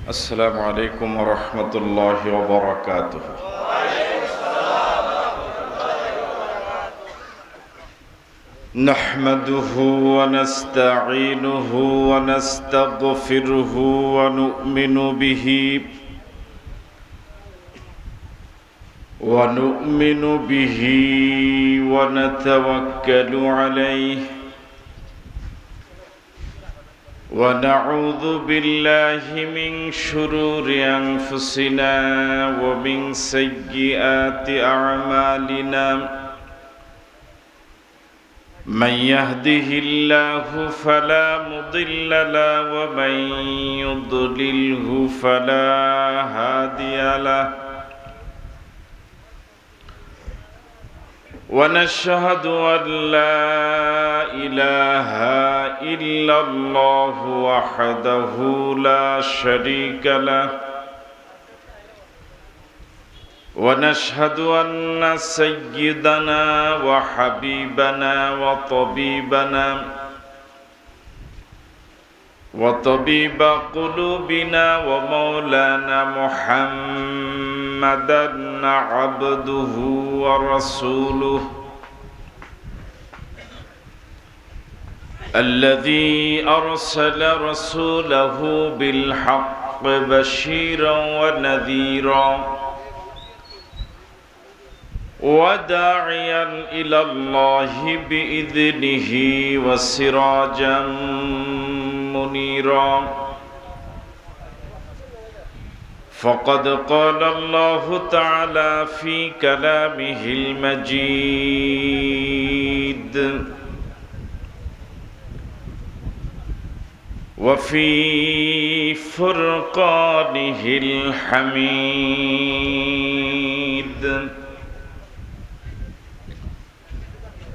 السلام عليكم ورحمة الله وبركاته. نحمده ونستعينه ونستغفره ونؤمن به ونتوكل عليه ونعوذ بالله من شرور أنفسنا ومن سيئات أعمالنا. من يهده الله فلا مضل له ومن يضلله فلا هادي له. ونشهد أن لا إله إلا الله وحده لا شريك له. ونشهد أن سيدنا وحبيبنا وطبيب قلوبنا ومولانا محمدا عبده ورسوله الذي أرسل رسوله بالحق بشيرا ونذيرا وداعيا إلى الله بإذنه وسراجا منيرا. فقد قال الله تعالى في كلامه المجيد وفي فرقانه الحميد.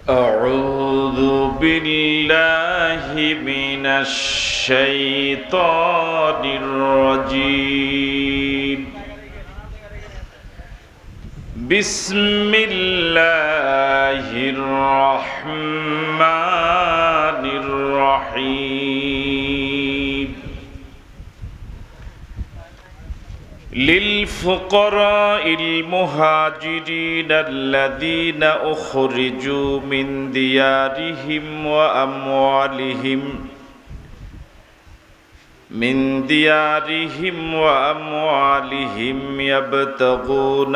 أعوذ بالله من الشيطان الرجيم. بسم الله الرحمن الرحيم. للفقراء المهاجرين الذين أخرجوا من ديارهم وأموالهم يبتغون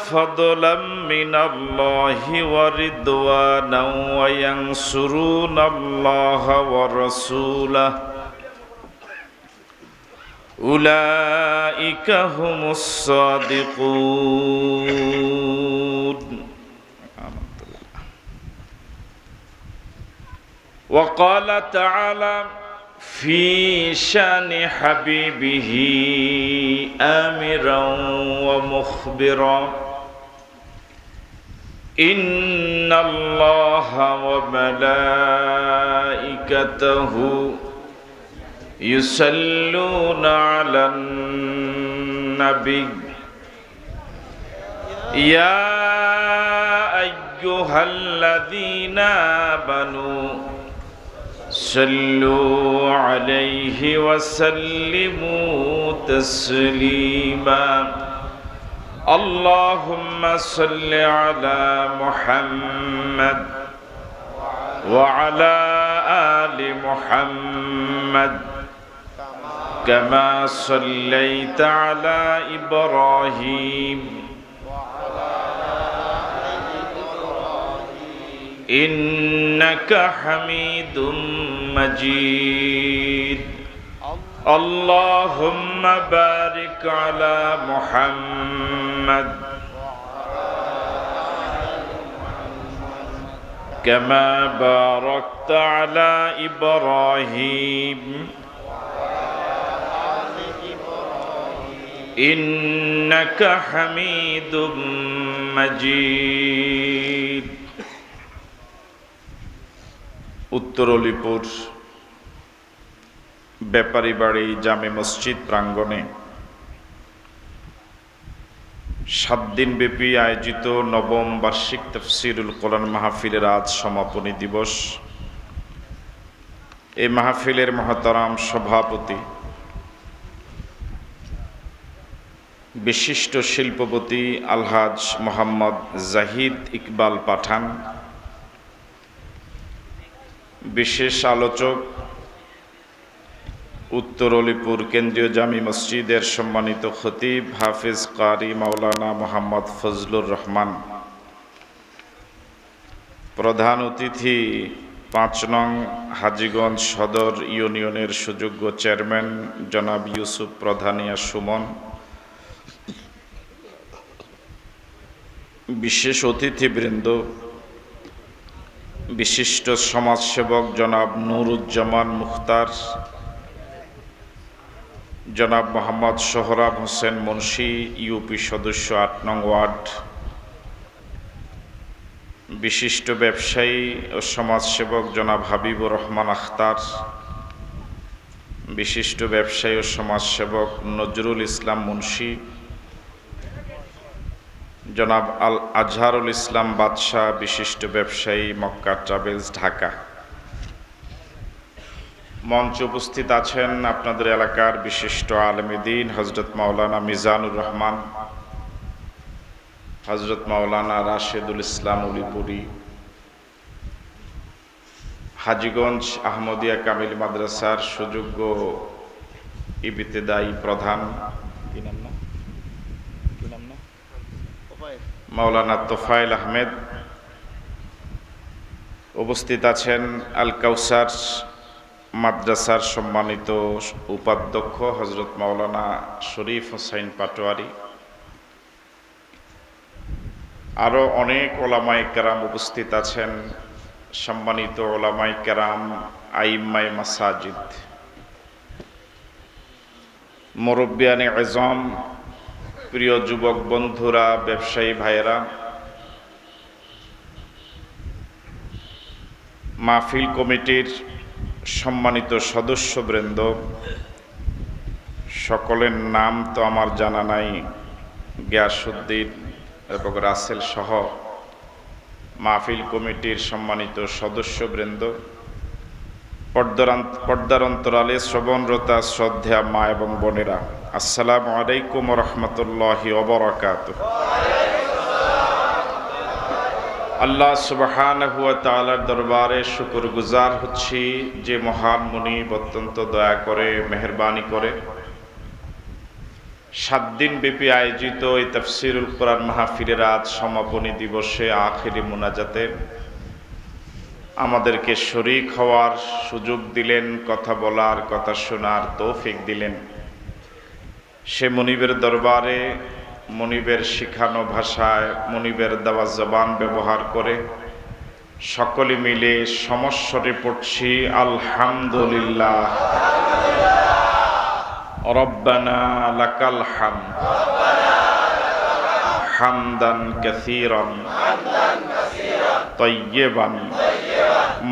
فضلا من الله ورضوانا وينصرون الله ورسوله أولئك هم الصادقون. وقال تعالى في شان حبيبه آمرا ومخبرا إن الله وملائكته يصلون على النبي يا أيها الذين آمنوا صلوا عليه وسلموا تسليما. اللهم صل على محمد وعلى آل محمد كما صليت على إبراهيم إنك حميد مجيد. اللهم بارك على محمد كما باركت على إبراهيم إنك حميد مجيد. উত্তর অলিপুর ব্যাপারী বাড়ি জামে মসজিদ প্রাঙ্গণে 7 দিনব্যাপী আয়োজিত নবম বার্ষিক তাফসীরুল কোরআন মাহফিলের আজ সমাপনী দিবস। এই মাহফিলের মহতারাম সভাপতি বিশিষ্ট শিল্পপতি আলহাজ মোহাম্মদ জাহিদ ইকবাল পাঠান, বিশেষ আলোচক উত্তর অলিপুর কেন্দ্রীয় জামি মসজিদের সম্মানিত খতিব হাফিজ কারি মাওলানা মোহাম্মদ ফজলুর রহমান, প্রধান অতিথি 5 নং হাজীগঞ্জ সদর ইউনিয়নের সুযোগ্য চেয়ারম্যান জনাব ইউসুফ প্রধানিয়া সুমন, বিশেষ অতিথিবৃন্দ, বিশিষ্ট সমাজসেবক জনাব নুরুজ্জামান মুখতার, জনাব মোহাম্মদ সোহরাব হোসেন মুন্সি ইউপি সদস্য 8 নং ওয়ার্ড, বিশিষ্ট ব্যবসায়ী ও সমাজসেবক জনাব হাবিবুর রহমান আখতার, বিশিষ্ট ব্যবসায়ী ও সমাজসেবক নজরুল ইসলাম মুন্সি, জনাব আল আজহারুল ইসলাম বাদশাহ, বিশিষ্ট ব্যবসায়ী মক্কা ট্রাভেলস ঢাকা। মঞ্চে উপস্থিত আছেন আপনাদের এলাকার বিশিষ্ট আলেমে দ্বীন হযরত মাওলানা মিজানুর রহমান, হযরত মাওলানা রাশেদুল ইসলাম উলিপুরি, হাজীগঞ্জ আহমদিয়া কামিল মাদ্রাসার সুযোগ্য ইবতেদায়ী প্রধান মাওলানা তোফায়েল আহমেদ, উপস্থিত আছেন আল কাউসার মাদ্রাসার সম্মানিত উপাধ্যক্ষ হযরত মাওলানা শরীফ হোসাইন পাটোয়ারি, আরও অনেক ওলামায়ে কেরাম উপস্থিত আছেন, সম্মানিত ওলামায়ে কেরাম, আইম্মায়ে মাসাজিদ, মুরব্বিয়ানে আযম, প্রিয় যুবক বন্ধুরা, ব্যবসায়ী ভাইয়েরা, মাহফিল কমিটির সম্মানিত সদস্যবৃন্দ, সকলের নাম তো আমার জানা নাই, গিয়াসউদ্দিন এবং রাসেল সহ মাহফিল কমিটির সম্মানিত সদস্যবৃন্দ, পর্দার অন্তরালে শ্রবণরতা শ্রদ্ধা মা এবং বোনেরা, আসসালামু আলাইকুম ওয়া রাহমাতুল্লাহি ওয়া বারাকাতুহু। আল্লাহ সুবহানাহু ওয়া তাআলার দরবারে শুকরগুজার হচ্ছি যে মহান মুনিব অত্যন্ত দয়া করে মেহেরবানি করে 7 দিন ব্যাপী আয়োজিত এই তাফসীরুল কোরআন মাহফিলের আজ সমাপনী দিবসে আখিরি মুনাজাতে আমাদেরকে শরীক হওয়ার সুযোগ দিলেন, কথা বলার, কথা শোনার তৌফিক দিলেন। সে মুনিবের দরবারে মুনিবের শিখানো ভাষায় মুনিবের দেওয়া জবান ব্যবহার করে সকলে মিলে সমস্বরে পড়ছি আলহামদুলিল্লাহ, রব্বানা লাকাল হামদ হামদান কাসীরান তাইয়্যিবান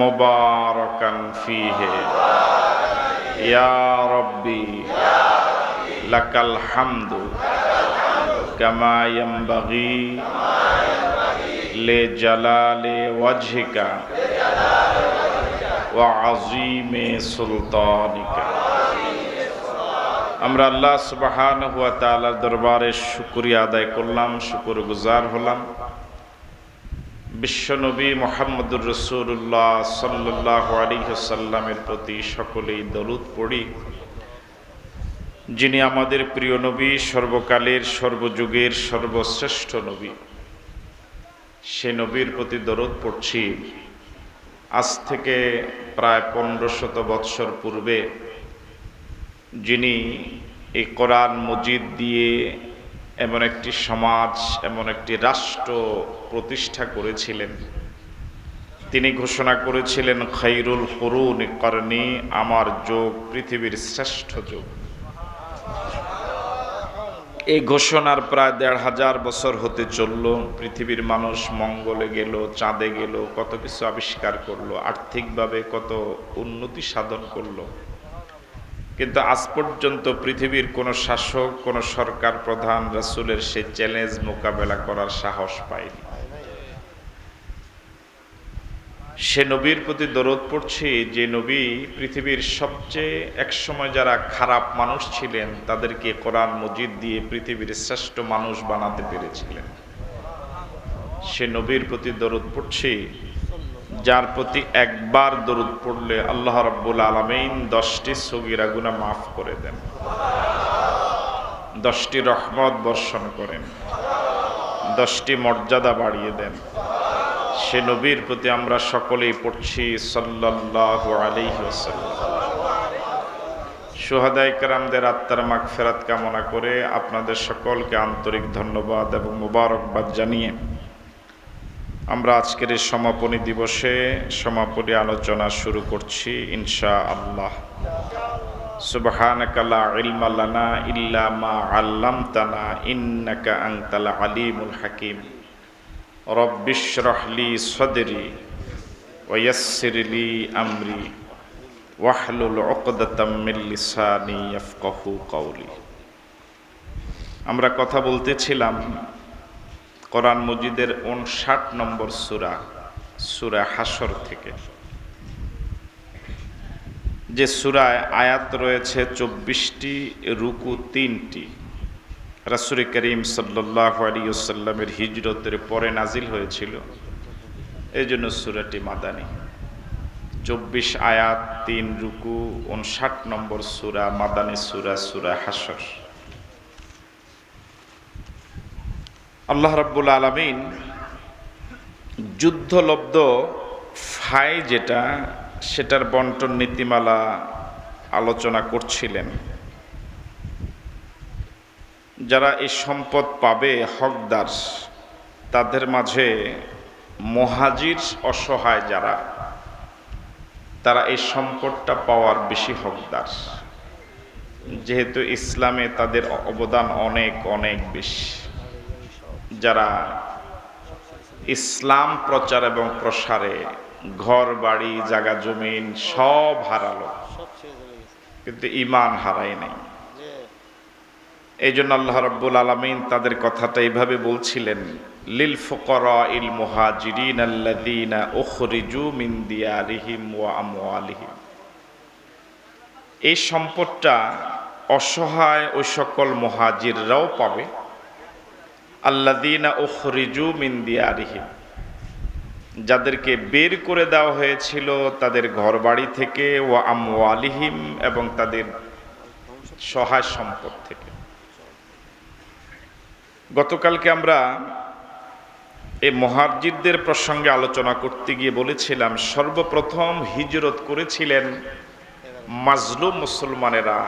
মুবারাকান ফীহি ইয়া রাব্বি লাকাল হামদু কামা ইয়ানবাগি লিজালালি ওয়াজহিকা ওয়া আযীমি সুলতানিকা। আমরা আল্লাহ সুবহানাহু ওয়া তাআলার দরবারে শুকরিয়া আদায় করলাম, শুকরগুজার হলাম। বিশ্বনবী মুহাম্মদুর রাসূলুল্লাহ সাল্লাল্লাহু আলাইহি ওয়াসাল্লামের প্রতি সকলেই দরুদ পড়ি, যিনি আমাদের প্রিয় নবী, সর্বকালের সর্বযুগের সর্বশ্রেষ্ঠ নবী। সে নবীর প্রতি দরুদ পড়ছি। আজ থেকে প্রায় 1500 বৎসর পূর্বে যিনি এই কোরআন মজিদ দিয়ে এমন একটি সমাজ, এমন একটি রাষ্ট্র প্রতিষ্ঠা করেছিলেন, তিনি ঘোষণা করেছিলেন খায়রুল কুরুনি করনি, আমার যুগ পৃথিবীর শ্রেষ্ঠ যুগ। এই ঘোষণার প্রায় 1500 বছর হতে চলল। পৃথিবীর মানুষ মঙ্গলে গেল, চাঁদে গেল, কত কিছু আবিষ্কার করলো, আর্থিকভাবে কত উন্নতি সাধন করলো। কিন্তু আজ পর্যন্ত পৃথিবীর কোনো শাসক, কোনো সরকার প্রধান রাসূলের সেই চ্যালেঞ্জ মোকাবেলা করার সাহস পায়নি। সে নবীর প্রতি দরুদ পড়ছি যে নবী পৃথিবীর সবচেয়ে একসময় যারা খারাপ মানুষ ছিলেন তাদেরকে কোরআন মজিদ দিয়ে পৃথিবীর শ্রেষ্ঠ মানুষ বানাতে পেরেছিলেন। সে নবীর প্রতি দরুদ পড়ছি যার প্রতি একবার দরুদ পড়লে আল্লাহ রাব্বুল আলামিন 10টি সগীরা গুনাহ মাফ করে দেন, 10টি রহমত বর্ষণ করেন, 10টি মর্যাদা বাড়িয়ে দেন। সে নবীর প্রতি আমরা সকলেই পড়ছি সাল্লাল্লাহু আলাইহি ওয়াসাল্লাম। শুহাদায়ে কেরামদের আত্মার মাগফিরাত কামনা করে আপনাদের সকলকে আন্তরিক ধন্যবাদ এবং মোবারকবাদ জানিয়ে আমরা আজকের এই সমাপনী দিবসে সমাপনী আলোচনা শুরু করছি ইনশাআল্লাহ। সুবহানাকা লা ইলমা লানা ইল্লা মা আল্লামতানা ইন্নাকা আনতাল আলিমুল হাকিম। রব্বিশরাহ লি সাদরি ওয়া ইয়াসসির লি আমরি ওয়াহলুল উকদাতাম মিন লিসানি ইয়াফকাহু কওলি। আমরা কথা বলতেছিলাম কোরআন মজিদের 59 নম্বর সূরা, সূরা হাসর থেকে, যে সূরায় আয়াত রয়েছে 24টি, রুকু 3টি। রাসূল করিম সাল্লাল্লাহু আলাইহি ওয়াসাল্লামের হিজরতের পরে নাজিল হয়েছিল, এই জন্য সূরাটি মাদানী। 24 আয়াত, 3 রুকু, 59 নম্বর সূরা, মাদানী সূরা, সূরা হাসর। আল্লাহ রাব্বুল আলামিন যুদ্ধলব্ধ ফাই যেটা, সেটার বন্টন নীতিমালা আলোচনা করছিলেন। যারা এই সম্পদ পাবে হকদার, তাদের মাঝে মুহাজির অসহায় যারা, তারা এই সম্পদটা পাওয়ার বেশি হকদার, যেহেতু ইসলামে তাদের অবদান অনেক অনেক বেশি। যারা ইসলাম প্রচার এবং প্রসারে ঘর বাড়ি জায়গা জমিন সব হারালো, কিন্তু ঈমান হারায় নাই। এই জন্য আল্লাহ রাব্বুল আলামিন তাদের কথাটা এইভাবে বলছিলেন, লিল ফুকারাইল মুহাজিরিন আল্লাযীনা উখরিজু মিন দিয়ারিহিম ওয়া আমওয়ালিহিম। এই সম্পদটা অসহায় ওই সকল মুহাজিররাও পাবে, আল্লাযীনা উখরিজু মিন দিয়ারিহিম, যাদেরকে বের করে দেওয়া হয়েছিল তাদের ঘরবাড়ি থেকে, ওয়া আমওয়ালিহিম, এবং তাদের সহায় সম্পদ থেকে। গতকালকে আমরা এই মুহাজিরদের প্রসঙ্গে আলোচনা করতে গিয়ে বলেছিলাম, সর্বপ্রথম হিজরত করেছিলেন মাজলুম মুসলমানেরা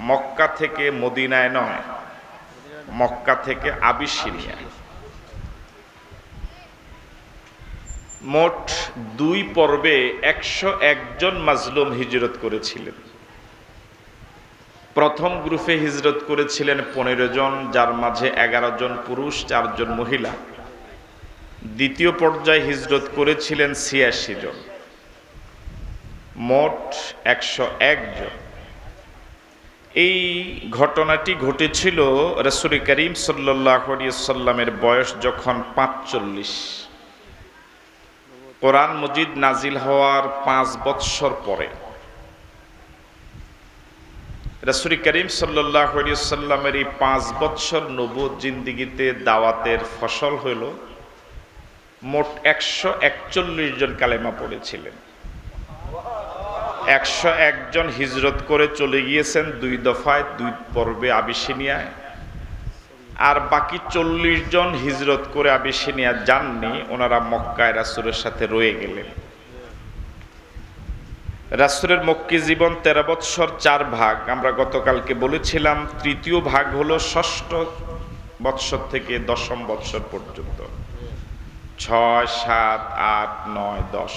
মক্কা থেকে মদিনায় নয়, মক্কা থেকে আবিসিনিয়ায়। মোট 2 পর্বে 101 জন মাজলুম হিজরত করেছিলেন। প্রথম গ্রুপে হিজরত করেছিলেন 15 জন, যার মাঝে 11 জন পুরুষ, 4 জন মহিলা। দ্বিতীয় পর্যায়ে হিজরত করেছিলেন 86 জন, মোট 101 জন। এই ঘটনাটি ঘটেছিল রাসূল করিম সাল্লাল্লাহু আলাইহি ওয়াসাল্লামের বয়স যখন 45, কোরআন মজিদ নাজিল হওয়ার 5 বৎসর পরে। রাসূল করিম সাল্লাল্লাহু আলাইহি ওয়াসাল্লামের এই 5 বৎসর নবুয়ত জিন্দেগিতে দাওয়াতের ফসল হলো মোট 141 জন কালেমা পড়েছিলেন। 101 জন হিজরত করে চলে গিয়েছেন 2 দফায়, 2 পর্বে আবিসিনিয়ায়। আর বাকি 40 জন হিজরত করে আবিসিনিয়া যাননি, ওনারা মক্কায় রাসূলের সাথে রয়ে গেলেন। রাসূলের মক্কি জীবন 13 বৎসর 4 ভাগ। আমরা গতকালকে বলেছিলাম তৃতীয় ভাগ হলো 6ষ্ঠ বৎসর থেকে 10ম বৎসর পর্যন্ত, 6, 7, 8, 9, 10।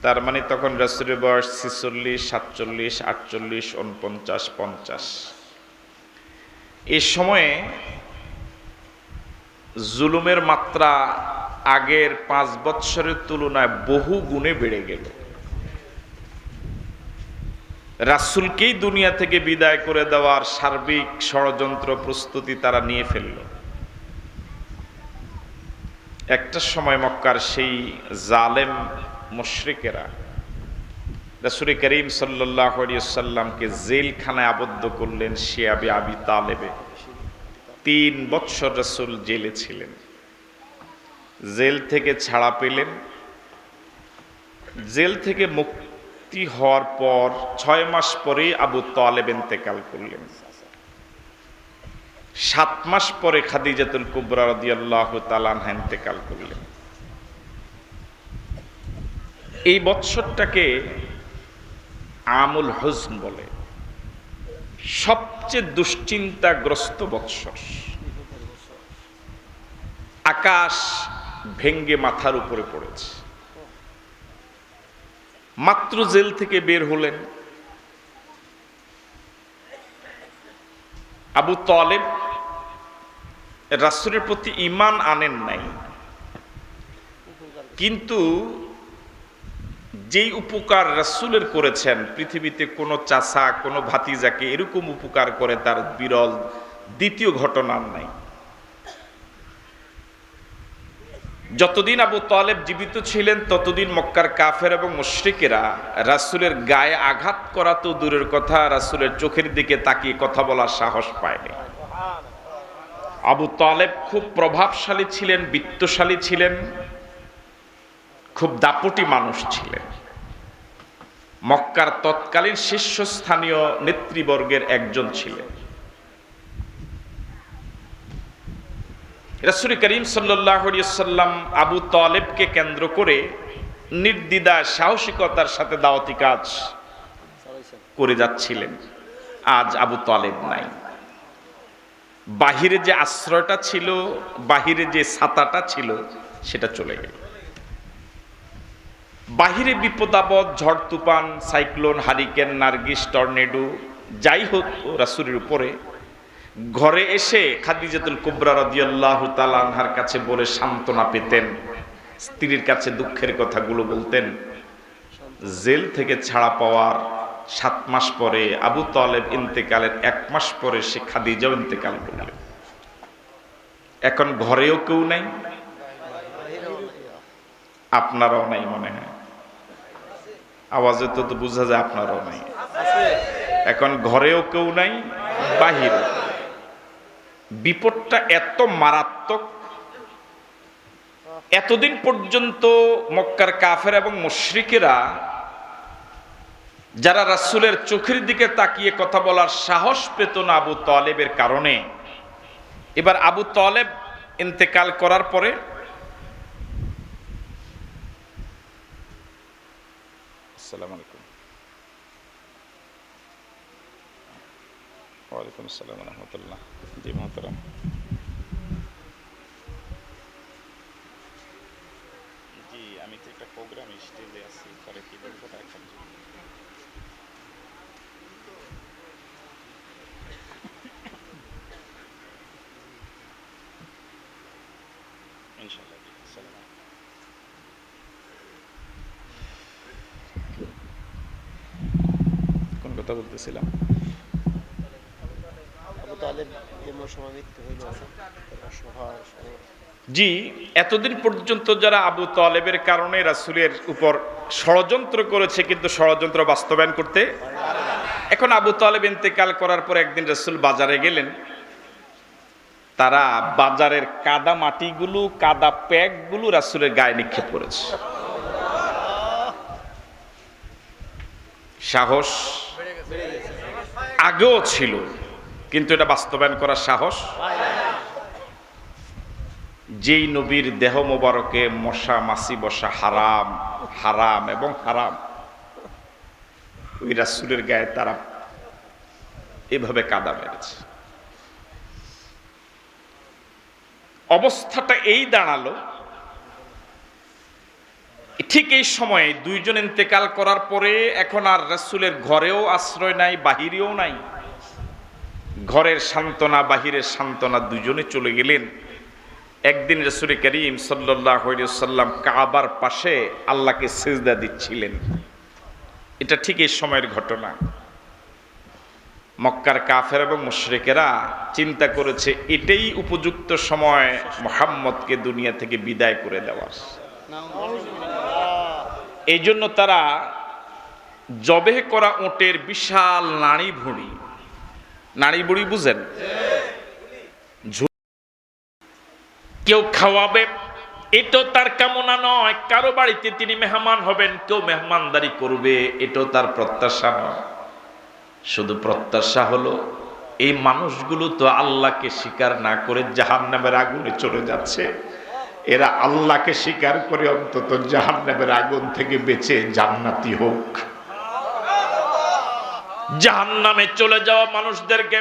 তার মানে তখন রাসূলের বয়স 46, 47, 48, 49, 50। এই সময়ে জুলুমের মাত্রা আগের 5 বৎসরের তুলনায় বহু গুণে বেড়ে গেল। রাসূলকেই দুনিয়া থেকে বিদায় করে দেওয়ার সার্বিক ষড়যন্ত্র প্রস্তুতি তারা নিয়ে ফেলল। একটা সময় মক্কার সেই জালেম মুশরিকেরা রাসূল করিম সাল্লাল্লাহু আলাইহি ওয়াসাল্লামকে জেলখানায় আবদ্ধ করলেন শিয়াবে আবি তালেবে। 3 বৎসর রাসূল জেলে ছিলেন। জেল থেকে ছাড়া পেলেন। জেল থেকে মুক্তি হওয়ার পর 6 মাস পরে আবু তালেব ইন্তেকাল করলেন। 7 মাস পরে খাদিজাতুল কুবরা রাদিয়াল্লাহু তাআলা আনহা ইন্তেকাল করলেন। এই বৎসরটাকে আমুল হুজন বলে, সবচেয়ে দুশ্চিন্তাগ্রস্ত বৎসর। আকাশ ভেঙ্গে মাথার উপরে পড়েছে। মাত্র জেল থেকে বের হলেন। আবু তালেব রাসূলের প্রতি ঈমান আনেন নাই, কিন্তু যেই উপকার রাসূলের করেছেন, পৃথিবীতে কোনো চাচা কোনো ভাতিজাকে এরকম উপকার করে তার বিরল দ্বিতীয় ঘটনা নাই। যতদিন আবু তালেব জীবিত ছিলেন ততদিন মক্কার কাফের এবং মুশরিকেরা রাসূলের গায়ে আঘাত করা তো দূরের কথা, রাসূলের চোখের দিকে তাকিয়ে কথা বলার সাহস পায়নি। আবু তালেব খুব প্রভাবশালী ছিলেন, বিত্তশালী ছিলেন, খুব দাপটি মানুষ ছিলেন। মক্কার তৎকালীন শীর্ষস্থানীয় নেতৃবর্গের একজন ছিলেন। রাসূল করিম সাল্লাল্লাহু আলাইহি ওয়াসাল্লাম আবু তালেবকে কেন্দ্র করে নির্দ্বিধায় সাহসিকতার সাথে দাওয়াতি কাজ করে যাচ্ছিলেন। আজ আবু তালেব নাই। বাহিরে যে আশ্রয়টা ছিল, বাহিরে যে ছাতাটা ছিল, সেটা চলে গেল। বাহিরে বিপদ আপদ, ঝড় তুফান, সাইক্লোন, হারিকেন, নার্গিস, টর্নেডো যাই হোক রাসূলের উপরে, ঘরে এসে খাদিজাতুল কুবরা রাদিয়াল্লাহু তাআলা আনহার কাছে বলে সান্ত্বনা পেতেন, স্ত্রীর কাছে দুঃখের কথাগুলো বলতেন। জেল থেকে ছাড়া পাওয়ার 7 মাস পরে আবু তালেব ইন্তেকালের 1 মাস পরে সে খাদিজাও ইন্তেকাল করলেন। এখন ঘরেও কেউ নাই, আপনারাও নাই মনে হয়, আওয়াজে তো বোঝা যায় আপনারাও নাই। এখন ঘরেও কেউ নাই, বাহিরে। বিপদটা এত মারাত্মক, এতদিন পর্যন্ত মক্কার কাফের এবং মুশরিকেরা যারা রাসূলের চোখের দিকে তাকিয়ে কথা বলার সাহস পেত না আবু তালেবের কারণে, এবার আবু তালেব ইন্তেকাল করার পরে আসসালামু আলাইকুম। ওয়ালাইকুম আসসালাম ওয়া রাহমাতুল্লাহ। জি মুহতারাম। জি আমি তো একটা প্রোগ্রাম স্টেজে আছি, পরে কি বলবো না এখন। ইনশাআল্লাহ। আসসালামু আলাইকুম। কোন কথা বলতেছিলাম? জি, এতদিন পর্যন্ত যারা আবু তালেবের কারণে রাসূলের উপর ষড়যন্ত্র করেছে, কিন্তু ষড়যন্ত্র বাস্তবায়ন করতে, এখন আবু তালেব ইন্তেকাল করার পর একদিন রাসূল বাজারে গেলেন। তারা বাজারের কাদা মাটিগুলো, কাদা প্যাকগুলো রাসূলের গায়ে নিক্ষেপ করেছে। সাহস আগেও ছিল, কিন্তু এটা বাস্তবায়ন করার সাহস। যেই নবীর দেহ মোবারকে মশা মাছি বসা হারাম, হারাম এবং হারাম, ওই রাসূলের গায়ে তারা এভাবে কাদা মেরেছে। অবস্থাটা এই দাঁড়ালো। ঠিক এই সময়ে দুইজন ইন্তেকাল করার পরে এখন আর রাসূলের ঘরেও আশ্রয় নাই, বাহিরেও নাই। ঘরের সান্ত্বনা, বাহিরের সান্ত্বনা, দুজনে চলে গেলেন। একদিন রাসূল করিম সাল্লাল্লাহু আলাইহি ওয়াসাল্লাম কাবার পাশে আল্লাহকে সিজদা দিচ্ছিলেন। এটা ঠিক এই সময়ের ঘটনা। মক্কার কাফের এবং মুশরিকেরা চিন্তা করেছে এটাই উপযুক্ত সময় মুহাম্মদকে দুনিয়া থেকে বিদায় করে দেওয়ার। এই জন্য তারা জবেহ করা উটের বিশাল নাড়ি ভুঁড়ি বুঝেন, কেউ খাওয়াবে, এটাও তার কামনা নয়। কারো বাড়িতে তিনি মেহমান হবেন, কেউ মেহমানদারি করবে, এটাও তার প্রত্যাশা নয়। শুধু প্রত্যাশা হলো এই মানুষগুলো তো আল্লাহকে স্বীকার না করে জাহান্নামের আগুনে চলে যাচ্ছে, এরা আল্লাহকে স্বীকার করে অন্তত জাহান্নামের আগুন থেকে বেঁচে জান্নাতি হোক। জাহান্নামে চলে যাওয়া মানুষদেরকে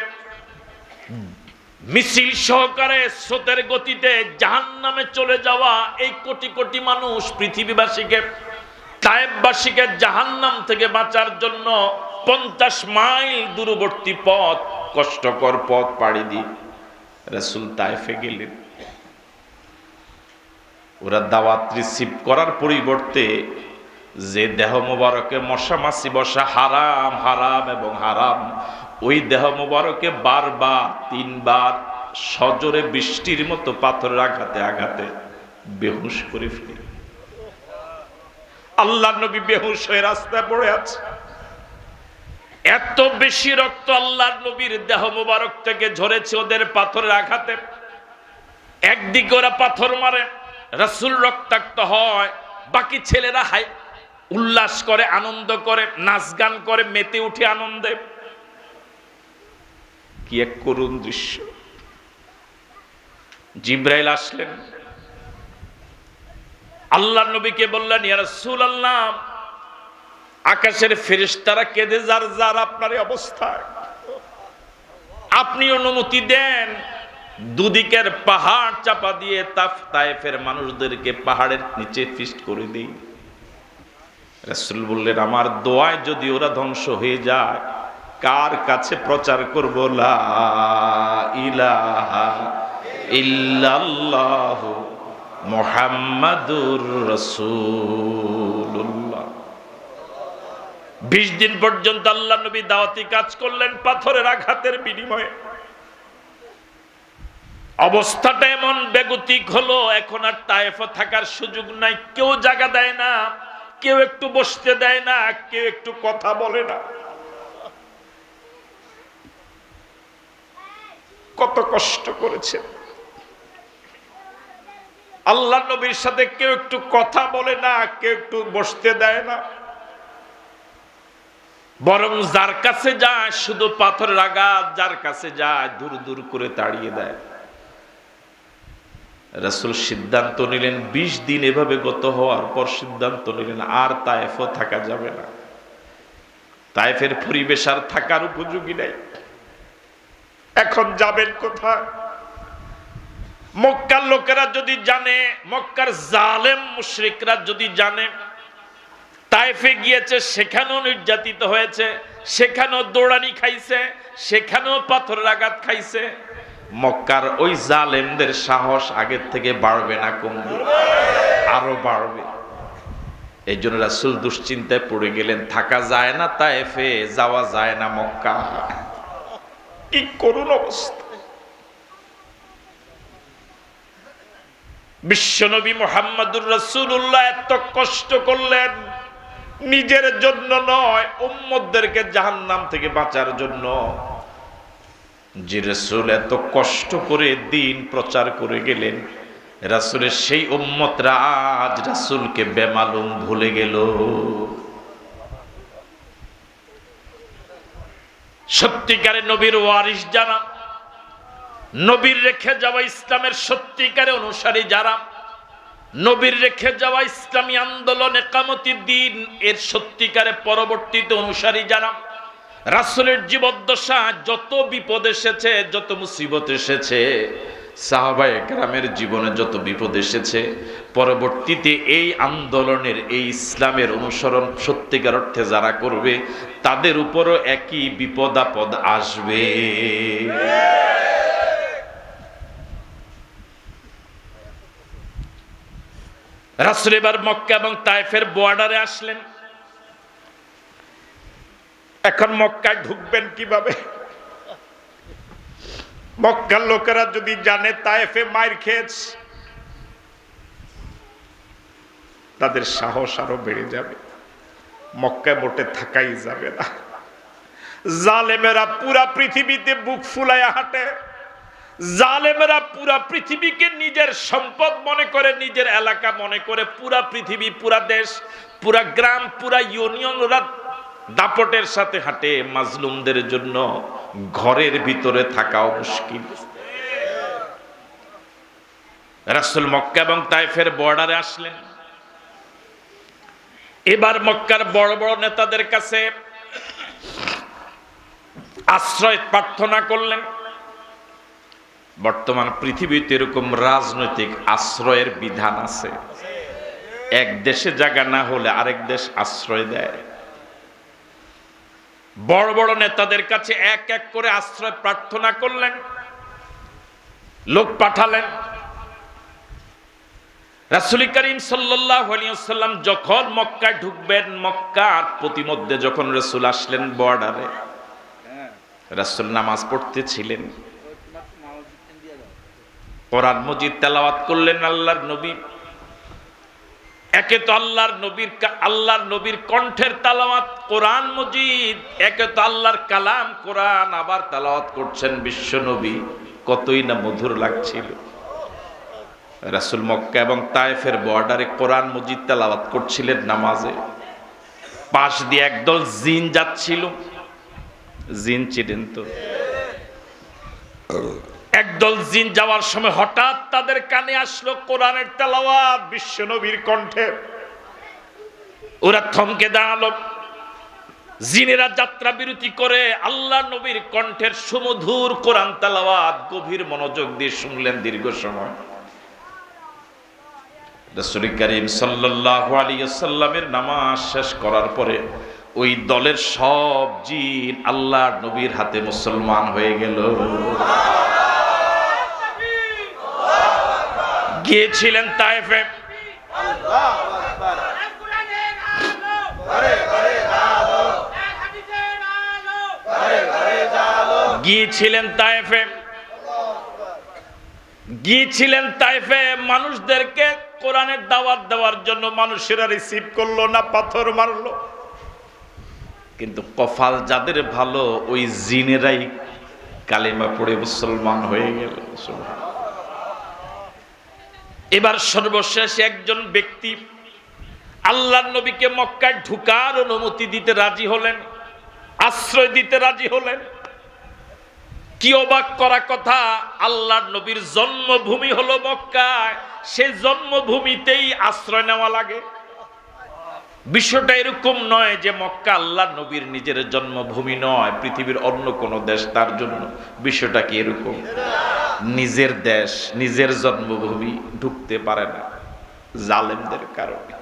মিছিল সহকারে স্রোতের গতিতে জাহান্নামে চলে যাওয়া এই কোটি কোটি মানুষ পৃথিবীবাসীকে, তায়েফবাসীকে জাহান্নাম থেকে বাঁচার জন্য 50 মাইল দূরবর্তী পথ, কষ্টকর পথ পাড়ি দিয়ে রাসূল তায়েফে গেলেন। ওরা দাওয়াত রিসিভ করার পরিবর্তে যে দেহ মোবারকে মশা মাছি বসা হারাম হারাম এবং হারাম, ওই দেহ মোবারকে বারবার 3 বার সজোরে বৃষ্টির মতো পাথরের আঘাতে আঘাতে বেহুশ করে ফেলে। আল্লাহর নবী বেহুশ হয়ে রাস্তায় পড়ে আছে। এত বেশি রক্ত আল্লাহর নবীর দেহ মোবারক থেকে ঝরেছে ওদের পাথরের আঘাতে। একদিকে ওরা পাথর মারে, রাসূল রক্তাক্ত হয়, বাকি ছেলেরা উল্লাস করে, আনন্দ করে, নাচ গান করে, মেতে উঠে আনন্দে। কি এক করুণ দৃশ্য। জিবরাইল আসলেন, আল্লাহর নবীকে বললেন, ইয়া রাসূলুল্লাহ, আকাশের ফেরেশতারা কেঁদে যার যার আপনার এই অবস্থায়, আপনি অনুমতি দেন দুদিকের পাহাড় চাপা দিয়ে তায়েফের মানুষদেরকে পাহাড়ের নিচে ফিস্ট করে দেই। রাসূল বললেন, আমার দোয়ায় যদি ওরা ধ্বংস হয়ে যায়, কার কাছে প্রচার করব লা ইলাহা ইল্লাল্লাহ মুহাম্মাদুর রাসূলুল্লাহ। 20 দিন পর্যন্ত আল্লাহর নবী দাওয়াতি কাজ করলেন পাথরের আঘাতের বিনিময়ে। অবস্থাটা এমন বেগতিক হলো, এখন আর তায়েফে থাকার সুযোগ নাই। কেউ জায়গা দেয় না, কেউ একটু বসতে দেয় না, কেউ একটু কথা বলে না। কত কষ্ট করেছে আল্লাহর নবীর সাথে, কেউ একটু কথা বলে না, কেউ একটু বসতে দেয় না। বরং যার কাছে যায় শুধু পাথরের আঘাত, যার কাছে যায় দূর দূর করে তাড়িয়ে দেয়। রাসূল সিদ্ধান্ত নিলেন, 20 দিন এভাবে গত হওয়ার পর সিদ্ধান্ত নিলেন আর তায়েফে থাকা যাবে না। তায়েফের পরিবেশ আর থাকার উপযোগী নাই। এখন যাবেন কোথায়? মক্কার লোকেরা যদি জানে, মক্কার জালেম মুশরিকরা যদি জানে তায়েফে গিয়েছে, সেখানেও নির্যাতিত হয়েছে, সেখানেও দৌড়ানি খাইছে, সেখানেও পাথরের আঘাত খাইছে, মক্কার ওই জালেমদের সাহস আগের থেকে বাড়বে না কমবে? আরো বাড়বে। এই জন্য রাসূল দুশ্চিন্তায় পড়ে গেলেন, থাকা যায় না তায়েফে, যাওয়া যায় না মক্কা। কি করুণ অবস্থা। বিশ্বনবী মুহাম্মদুর রাসূলুল্লাহ এত কষ্ট করলেন, নিজের জন্য নয়, উম্মতদেরকে জাহান্নাম থেকে বাঁচার জন্য। যে রাসূল এত কষ্ট করে দ্বীন প্রচার করে গেলেন, রাসূলের সেই উম্মতরা আজ রাসূলকে বেমালুম ভুলে গেল। সত্যিকারে নবীর ওয়ারিস যারা, নবীর রেখে যাওয়া ইসলামের সত্যিকারে অনুসারী যারা, নবীর রেখে যাওয়া ইসলামী আন্দোলন একামতি দ্বীন এর সত্যিকারে পরবর্তীতে অনুসারী যারা, রাসূলের জীবদ্দশা যত বিপদ এসেছে, যত মুসিবত এসেছে, সাহাবায়ে কেরামের জীবনে যত বিপদ এসেছে, পরবর্তীতে এই আন্দোলনের, এই ইসলামের অনুসরণ সত্যিকার অর্থে যারা করবে, তাদের উপরও একই বিপদ আপদ আসবে। রাসূল এবার মক্কা এবং তায়েফের বর্ডারে আসলেন। এখন মক্কায় ঢুকবেন কিভাবে? মক্কার লোকেরা যদি জানে তায়েফে মাইর খেয়েছে, তাদের সাহস আরো বেড়ে যাবে, মক্কায় মোটে থাকাই যাবে না। জালেমেরা পুরা পৃথিবীতে বুক ফুলাইয়া হাঁটে, জালেমেরা পুরা পৃথিবীকে নিজের সম্পদ মনে করে, নিজের এলাকা মনে করে, পুরা পৃথিবী, পুরা দেশ, পুরা গ্রাম, পুরা ইউনিয়নরা দাপটের সাথে হাঁটে। মাজলুমদের জন্য ঘরের ভিতরে থাকাও মুশকিল। রাসূল মক্কা এবং তায়েফের বর্ডারে আসলেন। এবার মক্কার বড় বড় নেতাদের কাছে আশ্রয় প্রার্থনা করলেন। বর্তমান পৃথিবীতে এরকম রাজনৈতিক আশ্রয়ের বিধান আছে, এক দেশে জায়গা না হলে আরেক দেশ আশ্রয় দেয়। বড় বড় নেতাদের কাছে এক এক করে আশ্রয় প্রার্থনা করলেন, লোক পাঠালেন। রাসূল করিম সাল্লাল্লাহু আলাইহি ওয়াসাল্লাম যখন মক্কায় ঢুকবেন, মক্কার প্রতিমধ্যে যখন রাসূল আসলেন বর্ডারে, রাসূল নামাজ পড়তেছিলেন, কোরআন মজিদ তেলাওয়াত করলেন। আল্লাহর নবী, একে তো আল্লাহর নবীর কণ্ঠের তেলাওয়াত কোরআন মজিদ, একে তো আল্লাহর কালাম কোরআন, আবার তেলাওয়াত করছেন বিশ্ব নবী, কতই না মধুর লাগছিল। রাসূল মক্কা এবং তায়েফের বর্ডারে কোরআন মজিদ তেলাওয়াত করছিলেন নামাজে। পাশ দিয়ে একদল জিন যাচ্ছিল, জিন চিনেন তো, একদল জিন যাওয়ার সময় হঠাৎ তাদের কানে আসলো কোরআনের তেলাওয়াত বিশ্ব নবীর কণ্ঠে। ওরা থমকে দাঁড়ালো। জিনেরা যাত্রা বিরতি করে আল্লাহ নবীর কণ্ঠের সুমধুর কোরআন তেলাওয়াত গভীর মনোযোগ দিয়ে শুনলেন দীর্ঘ সময়। রাসূল করিম সাল্লাল্লাহু আলাইহি ওয়াসাল্লামের নামাজ শেষ করার পরে ওই দলের সব জিন আল্লাহর নবীর হাতে মুসলমান হয়ে গেল। গিয়েছিলেন তায়েফে, গিয়েছিলেন তায়েফে মানুষদেরকে কোরআনের দাওয়াত দেওয়ার জন্য। মানুষেরা রিসিভ করলো না, পাথর মারলো। কিন্তু কপাল যাদের ভালো, ওই জিনেরাই কালিমা পড়ে মুসলমান হয়ে গেল। এবার সর্বশেষ একজন ব্যক্তি আল্লাহর নবীকে মক্কায় ঢুকার অনুমতি দিতে রাজি হলেন, আশ্রয় দিতে রাজি হলেন। কি অবাক করা কথা, আল্লাহর নবীর জন্মভূমি হলো মক্কায়, সেই জন্মভূমিতেই আশ্রয় নেওয়া লাগে। বিষয়টা এরকম নয় যে মক্কা আল্লাহর নবীর নিজের জন্মভূমি নয়, পৃথিবীর অন্য কোনো দেশ তার জন্য। বিষয়টা কি এরকম? নিজের দেশ, নিজের জন্মভূমি ঢুকতে পারে না জালেমদের কারণে।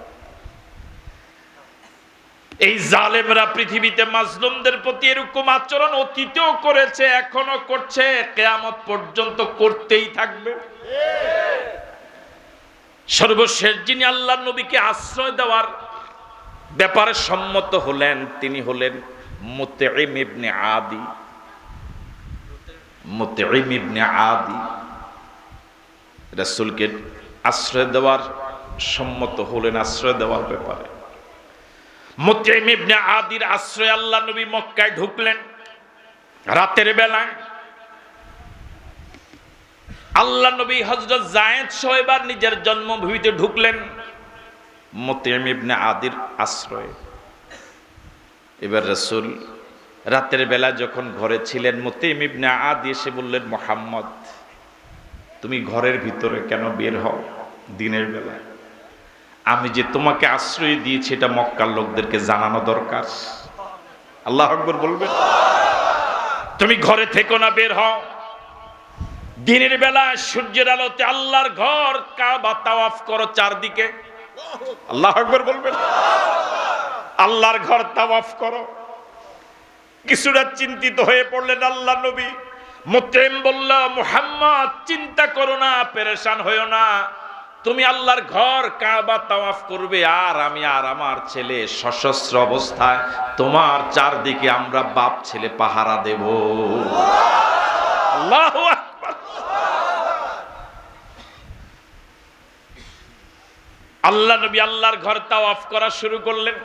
এই জালেমরা পৃথিবীতে মাজলুমদের প্রতি এরকম আচরণ অতীতেও করেছে, এখনো করছে, কিয়ামত পর্যন্ত করতেই থাকবে। সর্বশেষ যিনি আল্লাহর নবীকে আশ্রয় দেওয়ার ব্যাপারে সম্মত হলেন, তিনি হলেন মুতঈম ইবনে আদি। মুতঈম ইবনে আদি রাসূলকে আশ্রয় দেওয়ার সম্মত হলেন, আশ্রয় দেওয়ার ব্যাপারে। মুতঈম ইবনে আদির আশ্রয় আল্লাহ নবী মক্কায় ঢুকলেন রাতের বেলায়। আল্লাহ নবী হযরত যায়েদ সাহেবার নিজের জন্মভূমিতে ঢুকলেন মুতঈম ইবনে আদির আশ্রয়ে। এবার রাসূল রাতের বেলা যখন ঘরে ছিলেন, মুতঈম ইবনে আদি এসে বললেন, মুহাম্মদ তুমি ঘরের ভিতরে কেন বের হও দিনের বেলা? আমি যে তোমাকে আশ্রয় দিয়েছি এটা মক্কার লোকদেরকে জানানো দরকার। আল্লাহু আকবার বলবেন। তুমি ঘরে থেকো না, বের হও। দিনের বেলা সূর্যের আলোতে আল্লাহর ঘর কাবা তাওয়াফ করো চারদিকে। আল্লাহু আকবার বলবেন। আল্লাহর ঘর তাওয়াফ করো। কিছুটা চিন্তিত হয়ে পড়লেন আল্লাহ নবী। মুতঈম বলল, মুহাম্মদ চিন্তা করো না, পেরেশান হইও না, তুমি আল্লাহর ঘর কাবা তাওয়াফ করবে, আর আমি আর আমার ছেলে সশস্ত্র অবস্থায় তোমার চারদিকে আমরা বাপ ছেলে পাহারা দেব। আল্লাহু আকবার। আল্লাহ নবী আল্লাহর ঘর তাওয়াফ করা শুরু করলেন।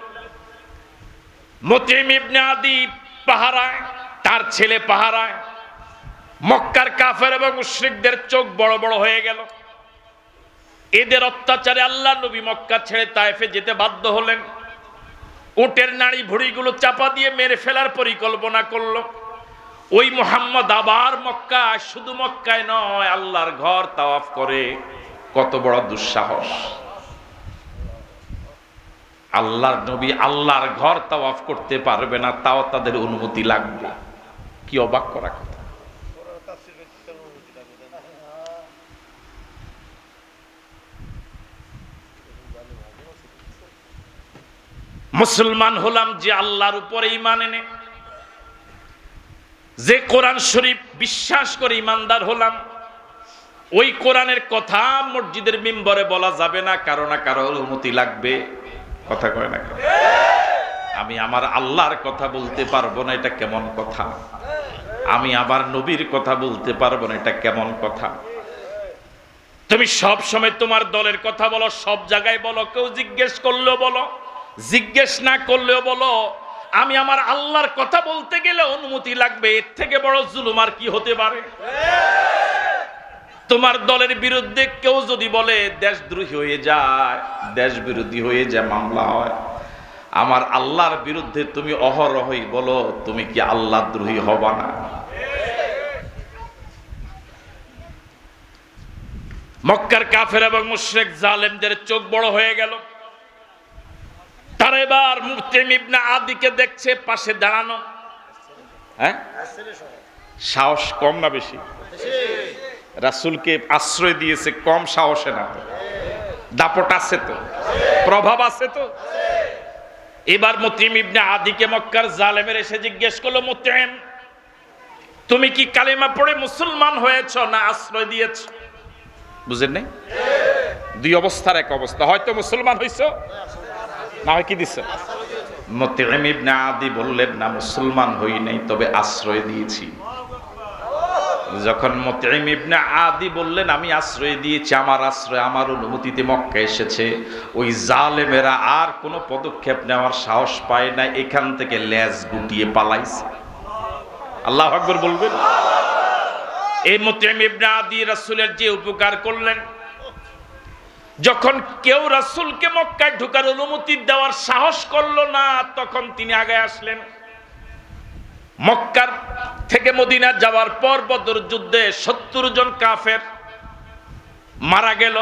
মুতঈম ইবনে আদি পাহারায়, তার ছেলে পাহারায়। মক্কার কাফের এবং মুশরিকদের চোখ বড় বড় হয়ে গেল। এদের অত্যাচারে আল্লাহ নবী মক্কা ছেড়ে তায়েফে যেতে বাধ্য হলেন। উটের নাড়ি ভুঁড়িগুলো চাপা দিয়ে মেরে ফেলার পরিকল্পনা করলো। ওই মুহাম্মদ আবার মক্কায়, শুধু মক্কায় নয়, আল্লাহর ঘর তাওয়াফ করে। কত বড় দুঃসাহস! আল্লাহর নবী আল্লাহর ঘর তাওয়াফ করতে পারবে না, তাও তাদের অনুমতি লাগবে। কি অবাক করা কথা! মুসলমান হলাম যে আল্লাহর উপরে ঈমান এনে, যে কোরআন শরীফ বিশ্বাস করে ঈমানদার হলাম, ওই কোরআনের কথা মসজিদের মিম্বরে বলা যাবে না, কারো না কারো অনুমতি লাগবে। কথা কয় না? আমি আমার আল্লাহর কথা বলতে পারবো না, এটা কেমন কথা? আমি আমার নবীর কথা বলতে পারবো না, এটা কেমন কথা? তুমি সব সময় তোমার দলের কথা বলো, সব জায়গায় বলো, কেউ জিজ্ঞেস করলেও বলো, জিজ্ঞেস না করলেও বলো আমি আমার আল্লাহর কথা বলতে গেলে অনুমতি লাগবে। এর থেকে বড় জুলুম আর কি হতে পারে? তোমার দলের বিরুদ্ধে কেউ যদি বলে দেশদ্রোহী হয়ে যায়, দেশ বিরোধী হয়ে যায়, মামলা হয়, আমার আল্লাহর বিরুদ্ধে তুমি অহরহই বলো, তুমি কি আল্লাহ দ্রোহী হবা না? মক্কার কাফের এবং মুশরিক জালেমদের চোখ বড় হয়ে গেল। তারা এবার মুতঈম ইবনে আদিকে দেখছে পাশে দাঁড়ানো। হ্যাঁ, সাহস কম না বেশি? রাসূলকে আশ্রয় দিয়েছে, কম সাহসে না। দাপট আছে তো, প্রভাব আছে তো। এবার মুতঈম ইবনে আদিকে মক্কার জালেমের এসে জিজ্ঞেস করলো, মুতঈম, তুমি কি কালেমা পড়ে মুসলমান হয়েছ না আশ্রয় দিয়েছ? বুঝেন নাই? দুই অবস্থার এক অবস্থা, হয়তো মুসলমান হইছো, না হয় কি দিছ? মুতঈম ইবনে আদি বললেন, না, মুসলমান হই নাই, তবে আশ্রয় দিয়েছি। যখন মুতঈম ইবনে আদি বললেন আমি আশ্রয় দিয়েছি, আমার আশ্রয় আমার অনুমতিতে মক্কা এসেছে, ওই জালেমেরা আর কোনো পদক্ষেপ নেওয়ার সাহস পায় না, এখান থেকে লেজ গুটিয়ে পালাইছে। আল্লাহু আকবার বলবেন। এই মুতঈম ইবনে আদি রাসূলের যে উপকার করলেন, যখন কেউ রাসূলকে মক্কায় ঢোকার অনুমতি দেওয়ার সাহস করলো না, তখন তিনি আগে আসলেন। মক্কার থেকে মদিনা যাওয়ার পর বদর যুদ্ধে ৭০ জন কাফের মারা গেল,